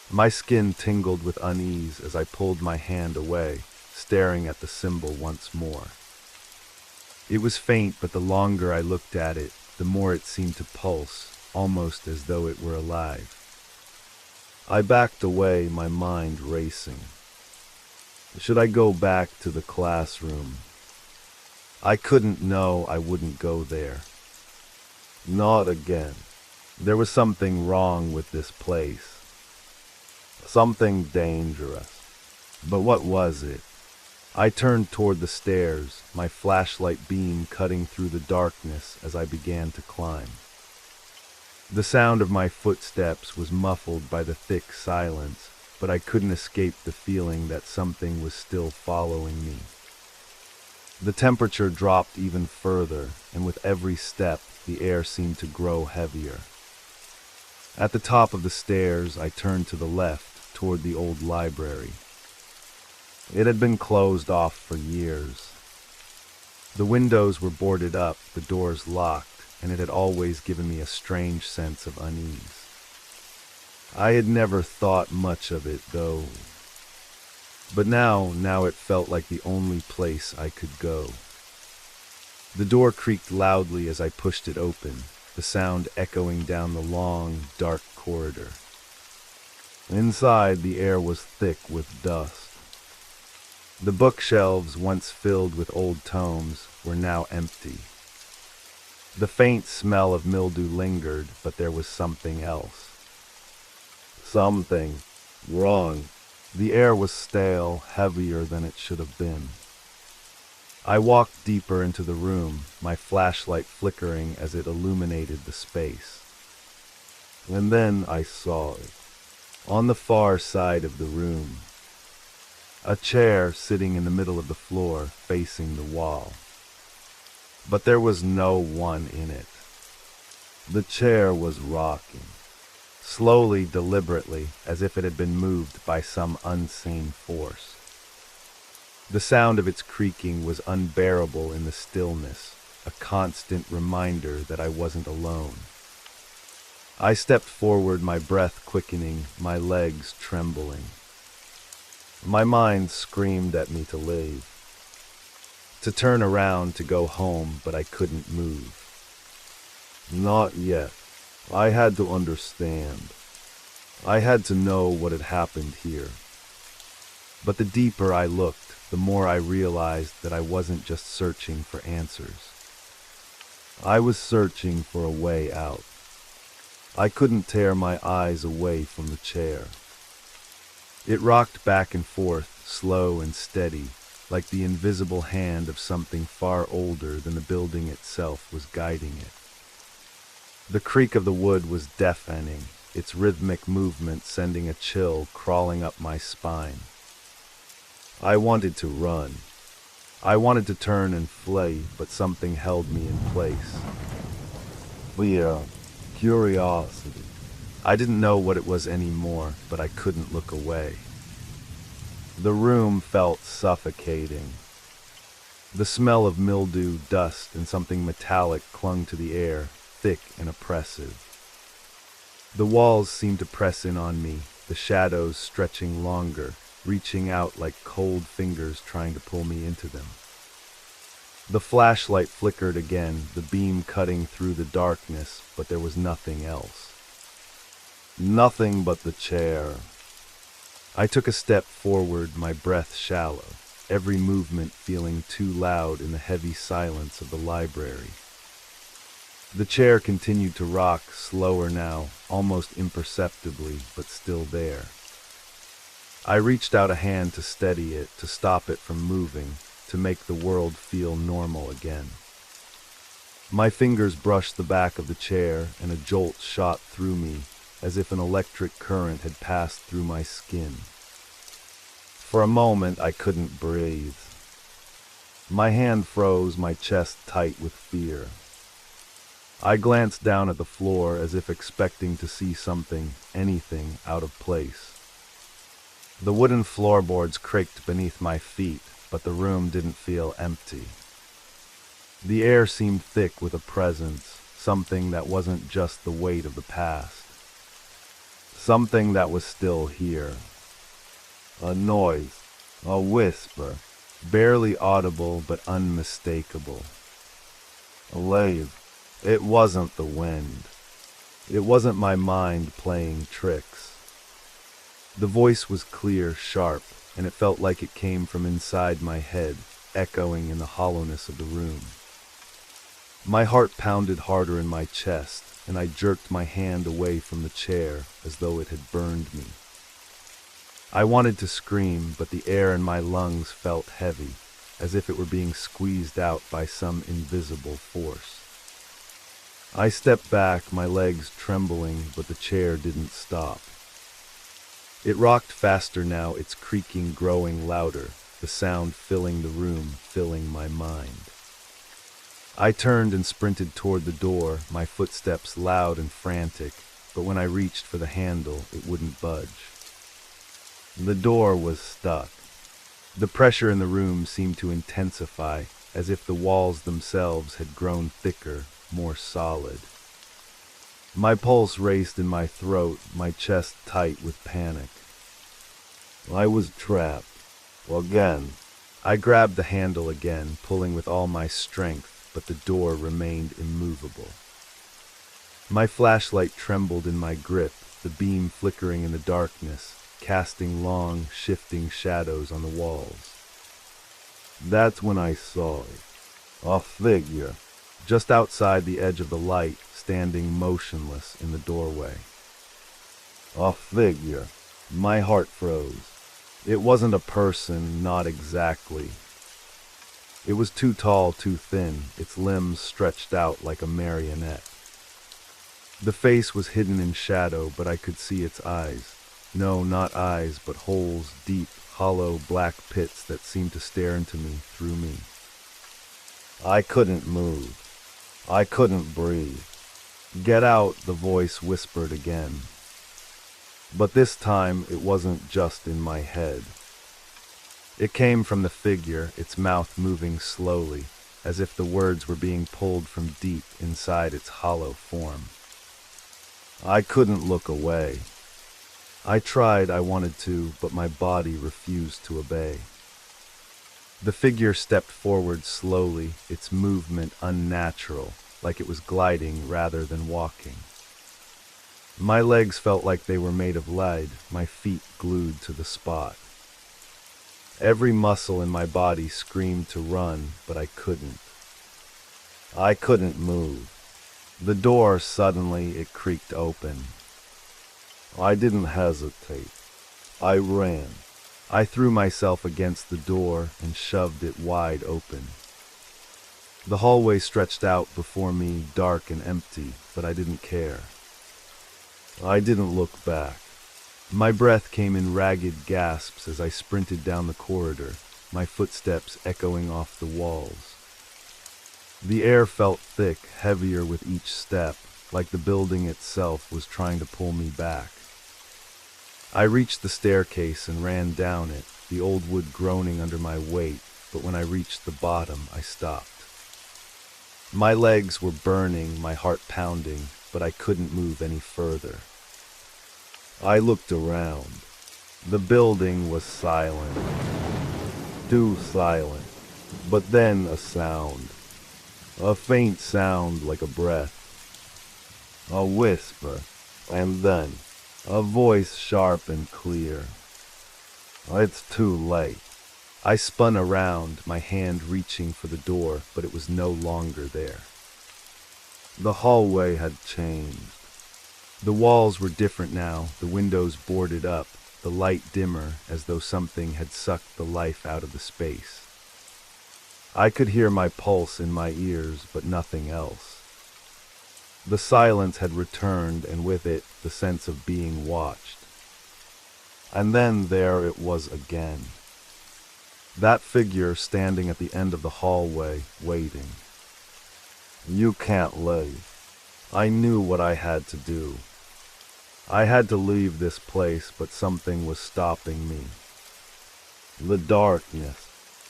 My skin tingled with unease as I pulled my hand away, staring at the symbol once more. It was faint, but the longer I looked at it, the more it seemed to pulse, almost as though it were alive. I backed away, my mind racing. Should I go back to the classroom? I couldn't know I wouldn't go there. Not again. There was something wrong with this place. Something dangerous. But what was it? I turned toward the stairs, my flashlight beam cutting through the darkness as I began to climb. The sound of my footsteps was muffled by the thick silence, but I couldn't escape the feeling that something was still following me. The temperature dropped even further, and with every step, the air seemed to grow heavier. At the top of the stairs, I turned to the left, toward the old library. It had been closed off for years. The windows were boarded up, the doors locked, and it had always given me a strange sense of unease. I had never thought much of it, though. But now it felt like the only place I could go. The door creaked loudly as I pushed it open, the sound echoing down the long, dark corridor. Inside, the air was thick with dust. The bookshelves, once filled with old tomes, were now empty. The faint smell of mildew lingered, but there was something else. Something wrong. The air was stale, heavier than it should have been. I walked deeper into the room, my flashlight flickering as it illuminated the space. And then I saw it. On the far side of the room, a chair sitting in the middle of the floor, facing the wall. But there was no one in it. The chair was rocking, slowly, deliberately, as if it had been moved by some unseen force. The sound of its creaking was unbearable in the stillness, a constant reminder that I wasn't alone. I stepped forward, my breath quickening, my legs trembling. My mind screamed at me to leave, to turn around, to go home, but I couldn't move. Not yet. I had to understand. I had to know what had happened here. But the deeper I looked, the more I realized that I wasn't just searching for answers. I was searching for a way out. I couldn't tear my eyes away from the chair. It rocked back and forth, slow and steady, like the invisible hand of something far older than the building itself was guiding it. The creak of the wood was deafening, its rhythmic movement sending a chill crawling up my spine. I wanted to run. I wanted to turn and flee, but something held me in place. Fear, curiosity, I didn't know what it was anymore, but I couldn't look away. The room felt suffocating. The smell of mildew, dust, and something metallic clung to the air, thick and oppressive. The walls seemed to press in on me, the shadows stretching longer, reaching out like cold fingers trying to pull me into them. The flashlight flickered again, the beam cutting through the darkness, but there was nothing else. Nothing but the chair. I took a step forward, my breath shallow, every movement feeling too loud in the heavy silence of the library. The chair continued to rock, slower now, almost imperceptibly, but still there. I reached out a hand to steady it, to stop it from moving, to make the world feel normal again. My fingers brushed the back of the chair, and a jolt shot through me, as if an electric current had passed through my skin. For a moment, I couldn't breathe. My hand froze, my chest tight with fear. I glanced down at the floor as if expecting to see something, anything, out of place. The wooden floorboards creaked beneath my feet, but the room didn't feel empty. The air seemed thick with a presence, something that wasn't just the weight of the past. Something that was still here. A noise, a whisper, barely audible but unmistakable. A wave. It wasn't the wind. It wasn't my mind playing tricks. The voice was clear, sharp, and it felt like it came from inside my head, echoing in the hollowness of the room. My heart pounded harder in my chest, and I jerked my hand away from the chair as though it had burned me. I wanted to scream, but the air in my lungs felt heavy, as if it were being squeezed out by some invisible force. I stepped back, my legs trembling, but the chair didn't stop. It rocked faster now, its creaking growing louder, the sound filling the room, filling my mind. I turned and sprinted toward the door, my footsteps loud and frantic, but when I reached for the handle, it wouldn't budge. The door was stuck. The pressure in the room seemed to intensify, as if the walls themselves had grown thicker, more solid. My pulse raced in my throat, my chest tight with panic. I was trapped. Again. I grabbed the handle again, pulling with all my strength, but the door remained immovable. My flashlight trembled in my grip, the beam flickering in the darkness, casting long, shifting shadows on the walls. That's when I saw it. A figure, just outside the edge of the light, standing motionless in the doorway. A figure. My heart froze. It wasn't a person, not exactly. It was too tall, too thin, its limbs stretched out like a marionette. The face was hidden in shadow, but I could see its eyes. No, not eyes, but holes, deep, hollow, black pits that seemed to stare into me, through me. I couldn't move. I couldn't breathe. Get out, the voice whispered again. But this time, it wasn't just in my head. It came from the figure, its mouth moving slowly, as if the words were being pulled from deep inside its hollow form. I couldn't look away. I tried, I wanted to, but my body refused to obey. The figure stepped forward slowly, its movement unnatural, like it was gliding rather than walking. My legs felt like they were made of lead, my feet glued to the spot. Every muscle in my body screamed to run, but I couldn't. I couldn't move. The door, suddenly, it creaked open. I didn't hesitate. I ran. I threw myself against the door and shoved it wide open. The hallway stretched out before me, dark and empty, but I didn't care. I didn't look back. My breath came in ragged gasps as I sprinted down the corridor, my footsteps echoing off the walls. The air felt thick, heavier with each step, like the building itself was trying to pull me back. I reached the staircase and ran down it, the old wood groaning under my weight, but when I reached the bottom, I stopped. My legs were burning, my heart pounding, but I couldn't move any further. I looked around. The building was silent. Too silent. But then a sound. A faint sound like a breath. A whisper. And then a voice sharp and clear. It's too late. I spun around, my hand reaching for the door, but it was no longer there. The hallway had changed. The walls were different now, the windows boarded up, the light dimmer as though something had sucked the life out of the space. I could hear my pulse in my ears, but nothing else. The silence had returned, and with it, the sense of being watched. And then there it was again. That figure standing at the end of the hallway, waiting. You can't leave. I knew what I had to do. I had to leave this place, but something was stopping me. The darkness,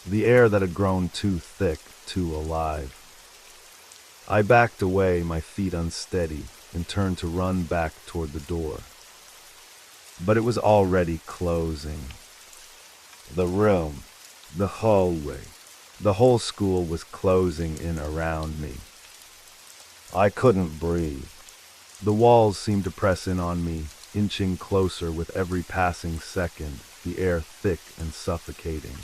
the air that had grown too thick, too alive. I backed away, my feet unsteady, and turned to run back toward the door. But it was already closing. The room, the hallway, the whole school was closing in around me. I couldn't breathe. The walls seemed to press in on me, inching closer with every passing second, the air thick and suffocating.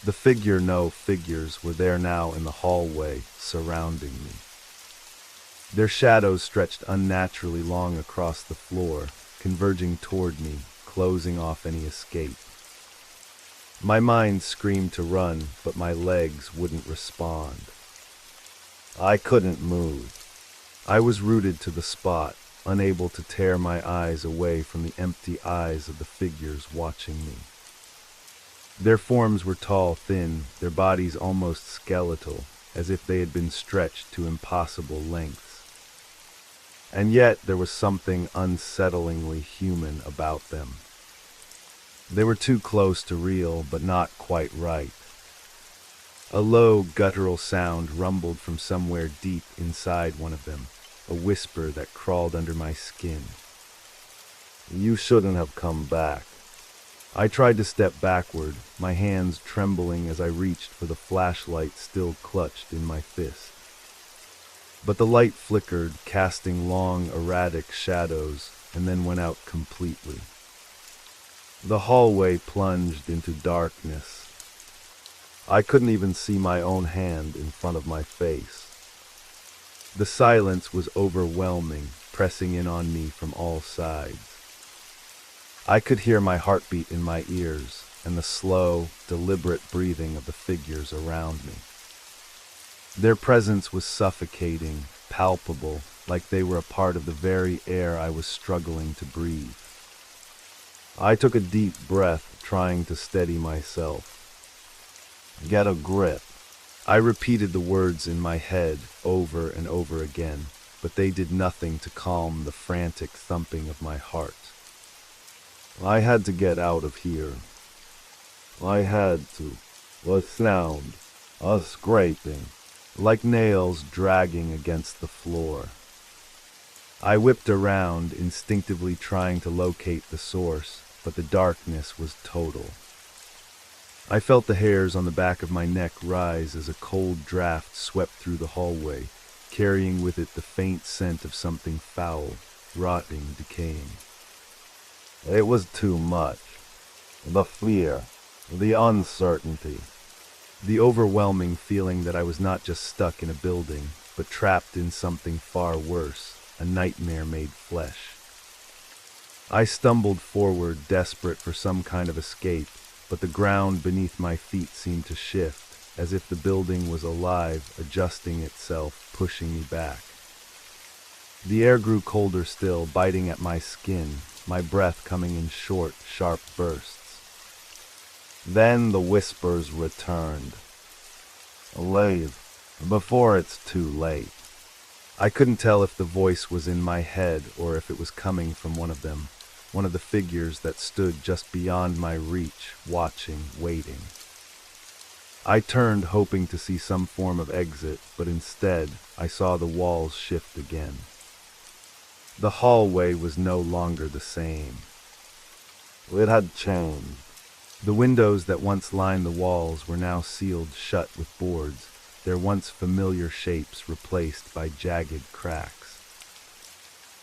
The figures were there now in the hallway, surrounding me. Their shadows stretched unnaturally long across the floor, converging toward me, closing off any escape. My mind screamed to run, but my legs wouldn't respond. I couldn't move. I was rooted to the spot, unable to tear my eyes away from the empty eyes of the figures watching me. Their forms were tall, thin, their bodies almost skeletal, as if they had been stretched to impossible lengths. And yet there was something unsettlingly human about them. They were too close to real, but not quite right. A low, guttural sound rumbled from somewhere deep inside one of them, a whisper that crawled under my skin. You shouldn't have come back. I tried to step backward, my hands trembling as I reached for the flashlight still clutched in my fist. But the light flickered, casting long, erratic shadows, and then went out completely. The hallway plunged into darkness. I couldn't even see my own hand in front of my face. The silence was overwhelming, pressing in on me from all sides. I could hear my heartbeat in my ears and the slow, deliberate breathing of the figures around me. Their presence was suffocating, palpable, like they were a part of the very air I was struggling to breathe. I took a deep breath, trying to steady myself. Get a grip. I repeated the words in my head over and over again, but they did nothing to calm the frantic thumping of my heart. I had to get out of here. I had to. A sound, a scraping, like nails dragging against the floor. I whipped around, instinctively trying to locate the source, but the darkness was total. I felt the hairs on the back of my neck rise as a cold draft swept through the hallway, carrying with it the faint scent of something foul, rotting, decaying. It was too much. The fear, the uncertainty, the overwhelming feeling that I was not just stuck in a building, but trapped in something far worse, a nightmare made flesh. I stumbled forward, desperate for some kind of escape, but the ground beneath my feet seemed to shift, as if the building was alive, adjusting itself, pushing me back. The air grew colder still, biting at my skin, my breath coming in short, sharp bursts. Then the whispers returned. Leave, before it's too late. I couldn't tell if the voice was in my head or if it was coming from one of them, one of the figures that stood just beyond my reach, watching, waiting. I turned, hoping to see some form of exit, but instead, I saw the walls shift again. The hallway was no longer the same. It had changed. The windows that once lined the walls were now sealed shut with boards, their once familiar shapes replaced by jagged cracks.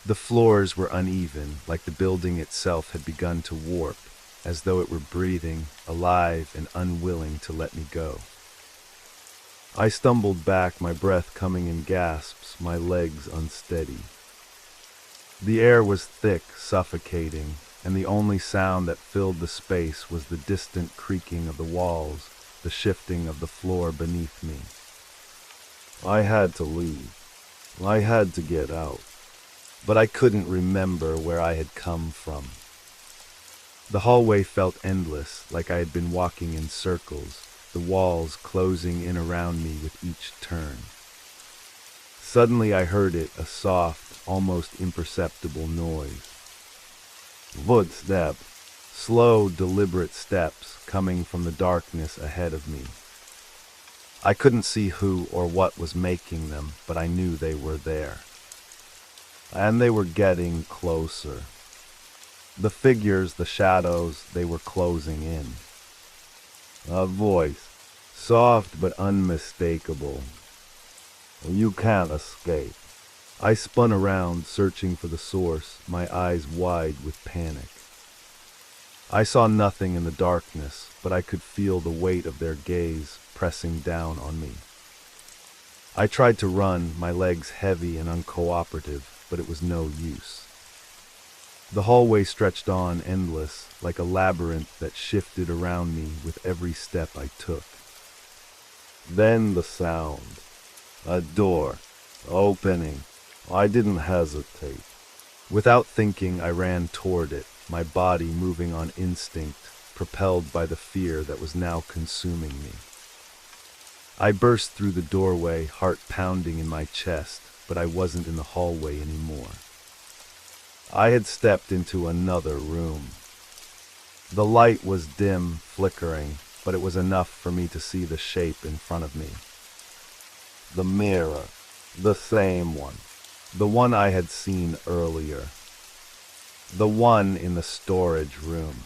The floors were uneven, like the building itself had begun to warp, as though it were breathing, alive and unwilling to let me go. I stumbled back, my breath coming in gasps, my legs unsteady. The air was thick, suffocating, and the only sound that filled the space was the distant creaking of the walls, the shifting of the floor beneath me. I had to leave. I had to get out. But I couldn't remember where I had come from. The hallway felt endless, like I had been walking in circles, the walls closing in around me with each turn. Suddenly I heard it, a soft, almost imperceptible noise. Footsteps, slow, deliberate steps coming from the darkness ahead of me. I couldn't see who or what was making them, but I knew they were there. And they were getting closer. The figures, the shadows, they were closing in. A voice, soft but unmistakable. You can't escape. I spun around, searching for the source, my eyes wide with panic. I saw nothing in the darkness, but I could feel the weight of their gaze pressing down on me. I tried to run, my legs heavy and uncooperative, but it was no use. The hallway stretched on, endless, like a labyrinth that shifted around me with every step I took. Then the sound. A door. Opening. I didn't hesitate. Without thinking, I ran toward it, my body moving on instinct, propelled by the fear that was now consuming me. I burst through the doorway, heart pounding in my chest, but I wasn't in the hallway anymore. I had stepped into another room. The light was dim, flickering, but it was enough for me to see the shape in front of me. The mirror, the same one, the one I had seen earlier, the one in the storage room.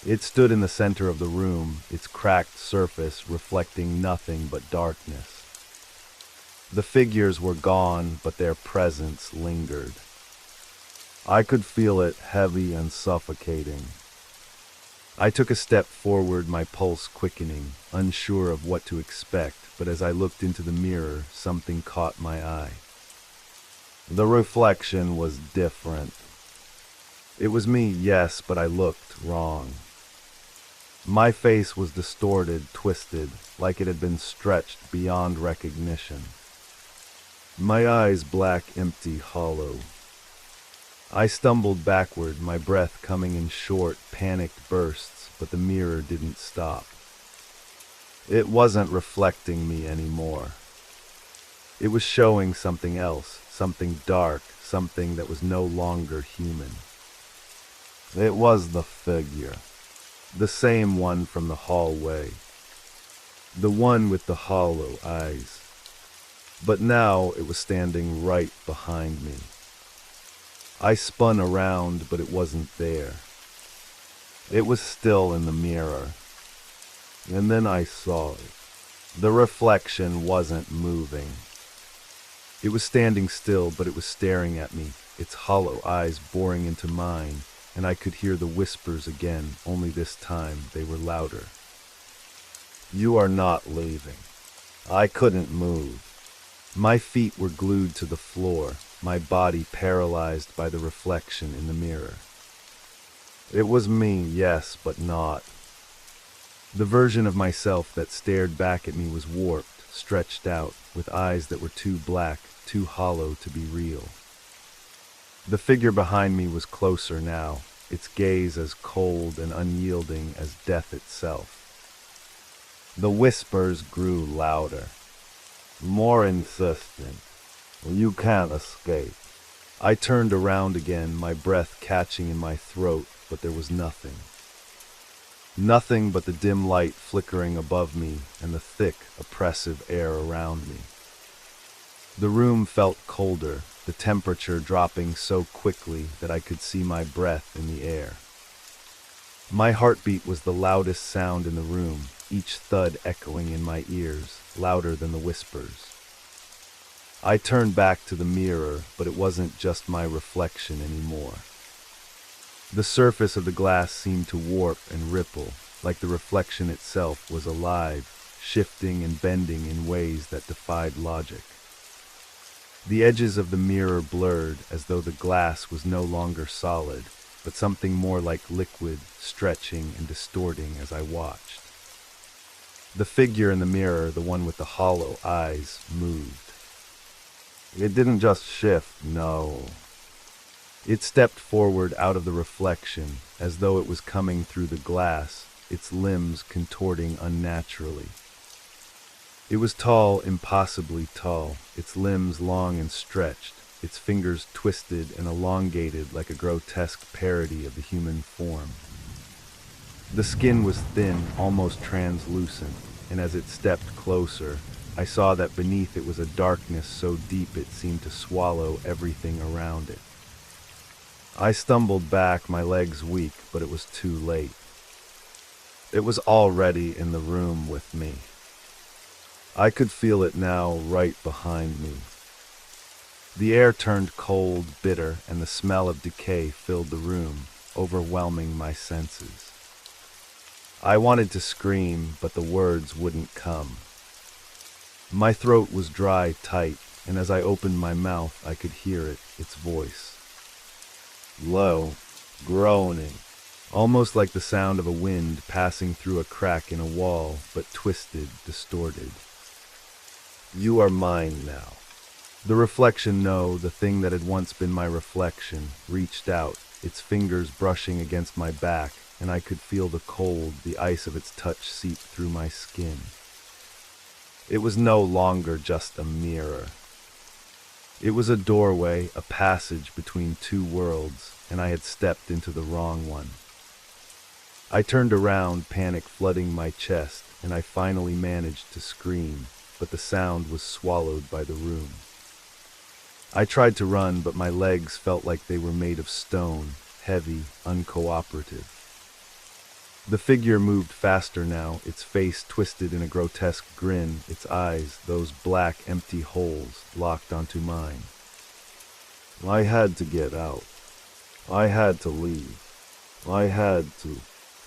It stood in the center of the room, its cracked surface reflecting nothing but darkness. The figures were gone, but their presence lingered. I could feel it, heavy and suffocating. I took a step forward, my pulse quickening, unsure of what to expect, but as I looked into the mirror, something caught my eye. The reflection was different. It was me, yes, but I looked wrong. My face was distorted, twisted, like it had been stretched beyond recognition. My eyes black, empty, hollow. I stumbled backward, my breath coming in short, panicked bursts, but the mirror didn't stop. It wasn't reflecting me anymore. It was showing something else, something dark, something that was no longer human. It was the figure, the same one from the hallway, the one with the hollow eyes. But now it was standing right behind me. I spun around, but it wasn't there. It was still in the mirror. And then I saw it. The reflection wasn't moving. It was standing still, but it was staring at me, its hollow eyes boring into mine, and I could hear the whispers again, only this time they were louder. You are not leaving. I couldn't move. My feet were glued to the floor, my body paralyzed by the reflection in the mirror. It was me, yes, but not. The version of myself that stared back at me was warped, stretched out, with eyes that were too black, too hollow to be real. The figure behind me was closer now, its gaze as cold and unyielding as death itself. The whispers grew louder, more insistent. You can't escape. I turned around again, my breath catching in my throat, but there was nothing. Nothing but the dim light flickering above me and the thick, oppressive air around me. The room felt colder, the temperature dropping so quickly that I could see my breath in the air. My heartbeat was the loudest sound in the room, each thud echoing in my ears, louder than the whispers. I turned back to the mirror, but it wasn't just my reflection anymore. The surface of the glass seemed to warp and ripple, like the reflection itself was alive, shifting and bending in ways that defied logic. The edges of the mirror blurred as though the glass was no longer solid, but something more like liquid, stretching and distorting as I watched. The figure in the mirror, the one with the hollow eyes, moved. It didn't just shift, no. It stepped forward out of the reflection, as though it was coming through the glass, its limbs contorting unnaturally. It was tall, impossibly tall, its limbs long and stretched, its fingers twisted and elongated like a grotesque parody of the human form. The skin was thin, almost translucent, and as it stepped closer, I saw that beneath it was a darkness so deep it seemed to swallow everything around it. I stumbled back, my legs weak, but it was too late. It was already in the room with me. I could feel it now, right behind me. The air turned cold, bitter, and the smell of decay filled the room, overwhelming my senses. I wanted to scream, but the words wouldn't come. My throat was dry, tight, and as I opened my mouth, I could hear it, its voice. Low, groaning, almost like the sound of a wind passing through a crack in a wall, but twisted, distorted. You are mine now. The reflection, no, the thing that had once been my reflection, reached out, its fingers brushing against my back, and I could feel the cold, the ice of its touch seep through my skin. It was no longer just a mirror. It was a doorway, a passage between two worlds, and I had stepped into the wrong one. I turned around, panic flooding my chest, and I finally managed to scream, but the sound was swallowed by the room. I tried to run, but my legs felt like they were made of stone, heavy, uncooperative. The figure moved faster now, its face twisted in a grotesque grin, its eyes, those black, empty holes, locked onto mine. I had to get out. I had to leave. I had to.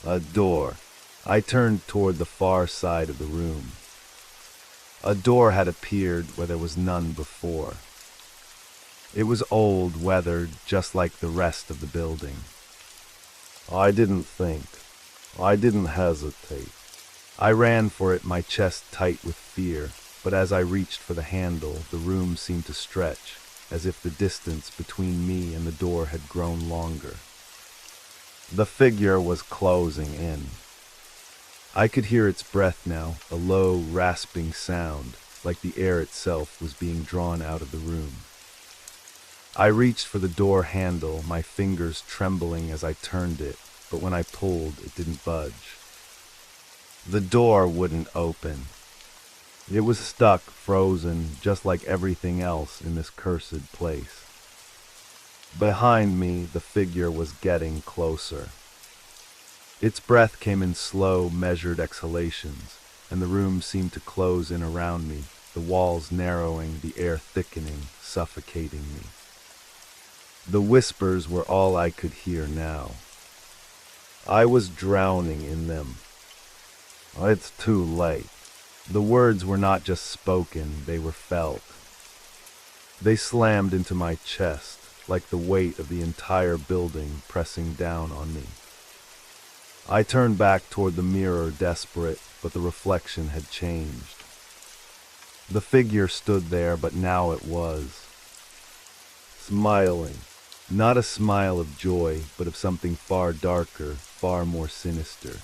A door. I turned toward the far side of the room. A door had appeared where there was none before. It was old, weathered, just like the rest of the building. I didn't think. I didn't hesitate. I ran for it, my chest tight with fear, but as I reached for the handle, the room seemed to stretch, as if the distance between me and the door had grown longer. The figure was closing in. I could hear its breath now, a low, rasping sound, like the air itself was being drawn out of the room. I reached for the door handle, my fingers trembling as I turned it, but when I pulled, it didn't budge. The door wouldn't open. It was stuck, frozen, just like everything else in this cursed place. Behind me, the figure was getting closer. Its breath came in slow, measured exhalations, and the room seemed to close in around me, the walls narrowing, the air thickening, suffocating me. The whispers were all I could hear now. I was drowning in them. It's too late. The words were not just spoken, they were felt. They slammed into my chest, like the weight of the entire building pressing down on me. I turned back toward the mirror, desperate, but the reflection had changed. The figure stood there, but now it was smiling. Not a smile of joy, but of something far darker, far more sinister.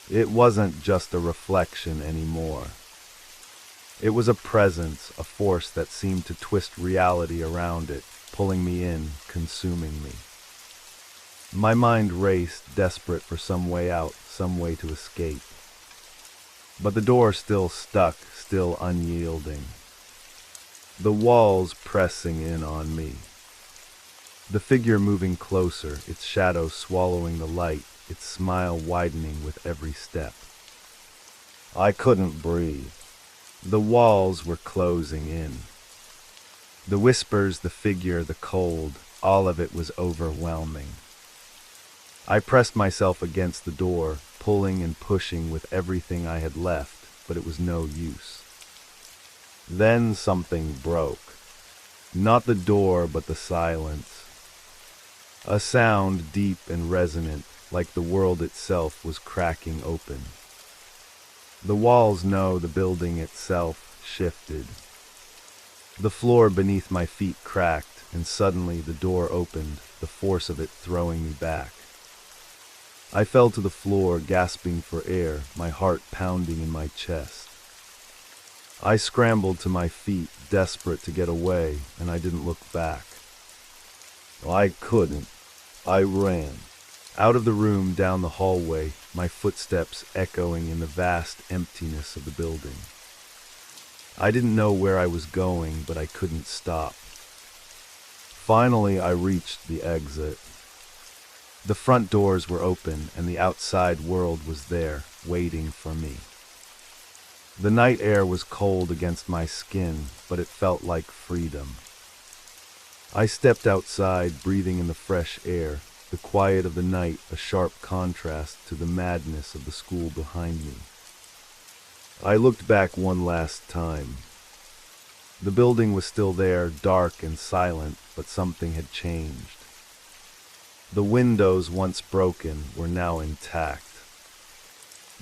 It wasn't just a reflection anymore. It was a presence, a force that seemed to twist reality around it, pulling me in, consuming me. My mind raced, desperate for some way out, some way to escape. But the door still stuck, still unyielding. The walls pressing in on me. The figure moving closer, its shadow swallowing the light, its smile widening with every step. I couldn't breathe. The walls were closing in. The whispers, the figure, the cold, all of it was overwhelming. I pressed myself against the door, pulling and pushing with everything I had left, but it was no use. Then something broke. Not the door, but the silence. A sound deep and resonant, like the world itself was cracking open. The walls, no, the building itself shifted. The floor beneath my feet cracked, and suddenly the door opened, the force of it throwing me back. I fell to the floor, gasping for air, my heart pounding in my chest. I scrambled to my feet, desperate to get away, and I didn't look back. I couldn't. I ran. Out of the room, down the hallway, my footsteps echoing in the vast emptiness of the building. I didn't know where I was going, but I couldn't stop. Finally, I reached the exit. The front doors were open, and the outside world was there, waiting for me. The night air was cold against my skin, but it felt like freedom. I stepped outside, breathing in the fresh air, the quiet of the night a sharp contrast to the madness of the school behind me. I looked back one last time. The building was still there, dark and silent, but something had changed. The windows, once broken, were now intact.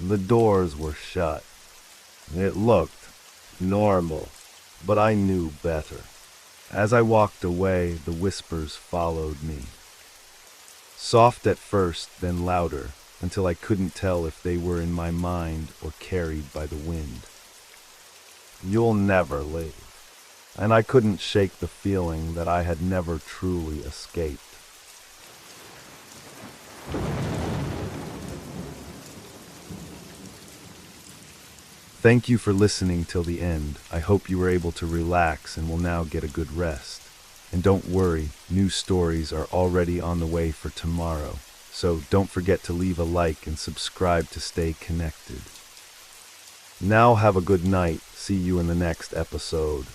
The doors were shut. It looked normal, but I knew better. As I walked away, the whispers followed me. Soft at first, then louder, until I couldn't tell if they were in my mind or carried by the wind. You'll never leave. And I couldn't shake the feeling that I had never truly escaped. Thank you for listening till the end. I hope you were able to relax and will now get a good rest. And don't worry, new stories are already on the way for tomorrow. So don't forget to leave a like and subscribe to stay connected. Now have a good night. See you in the next episode.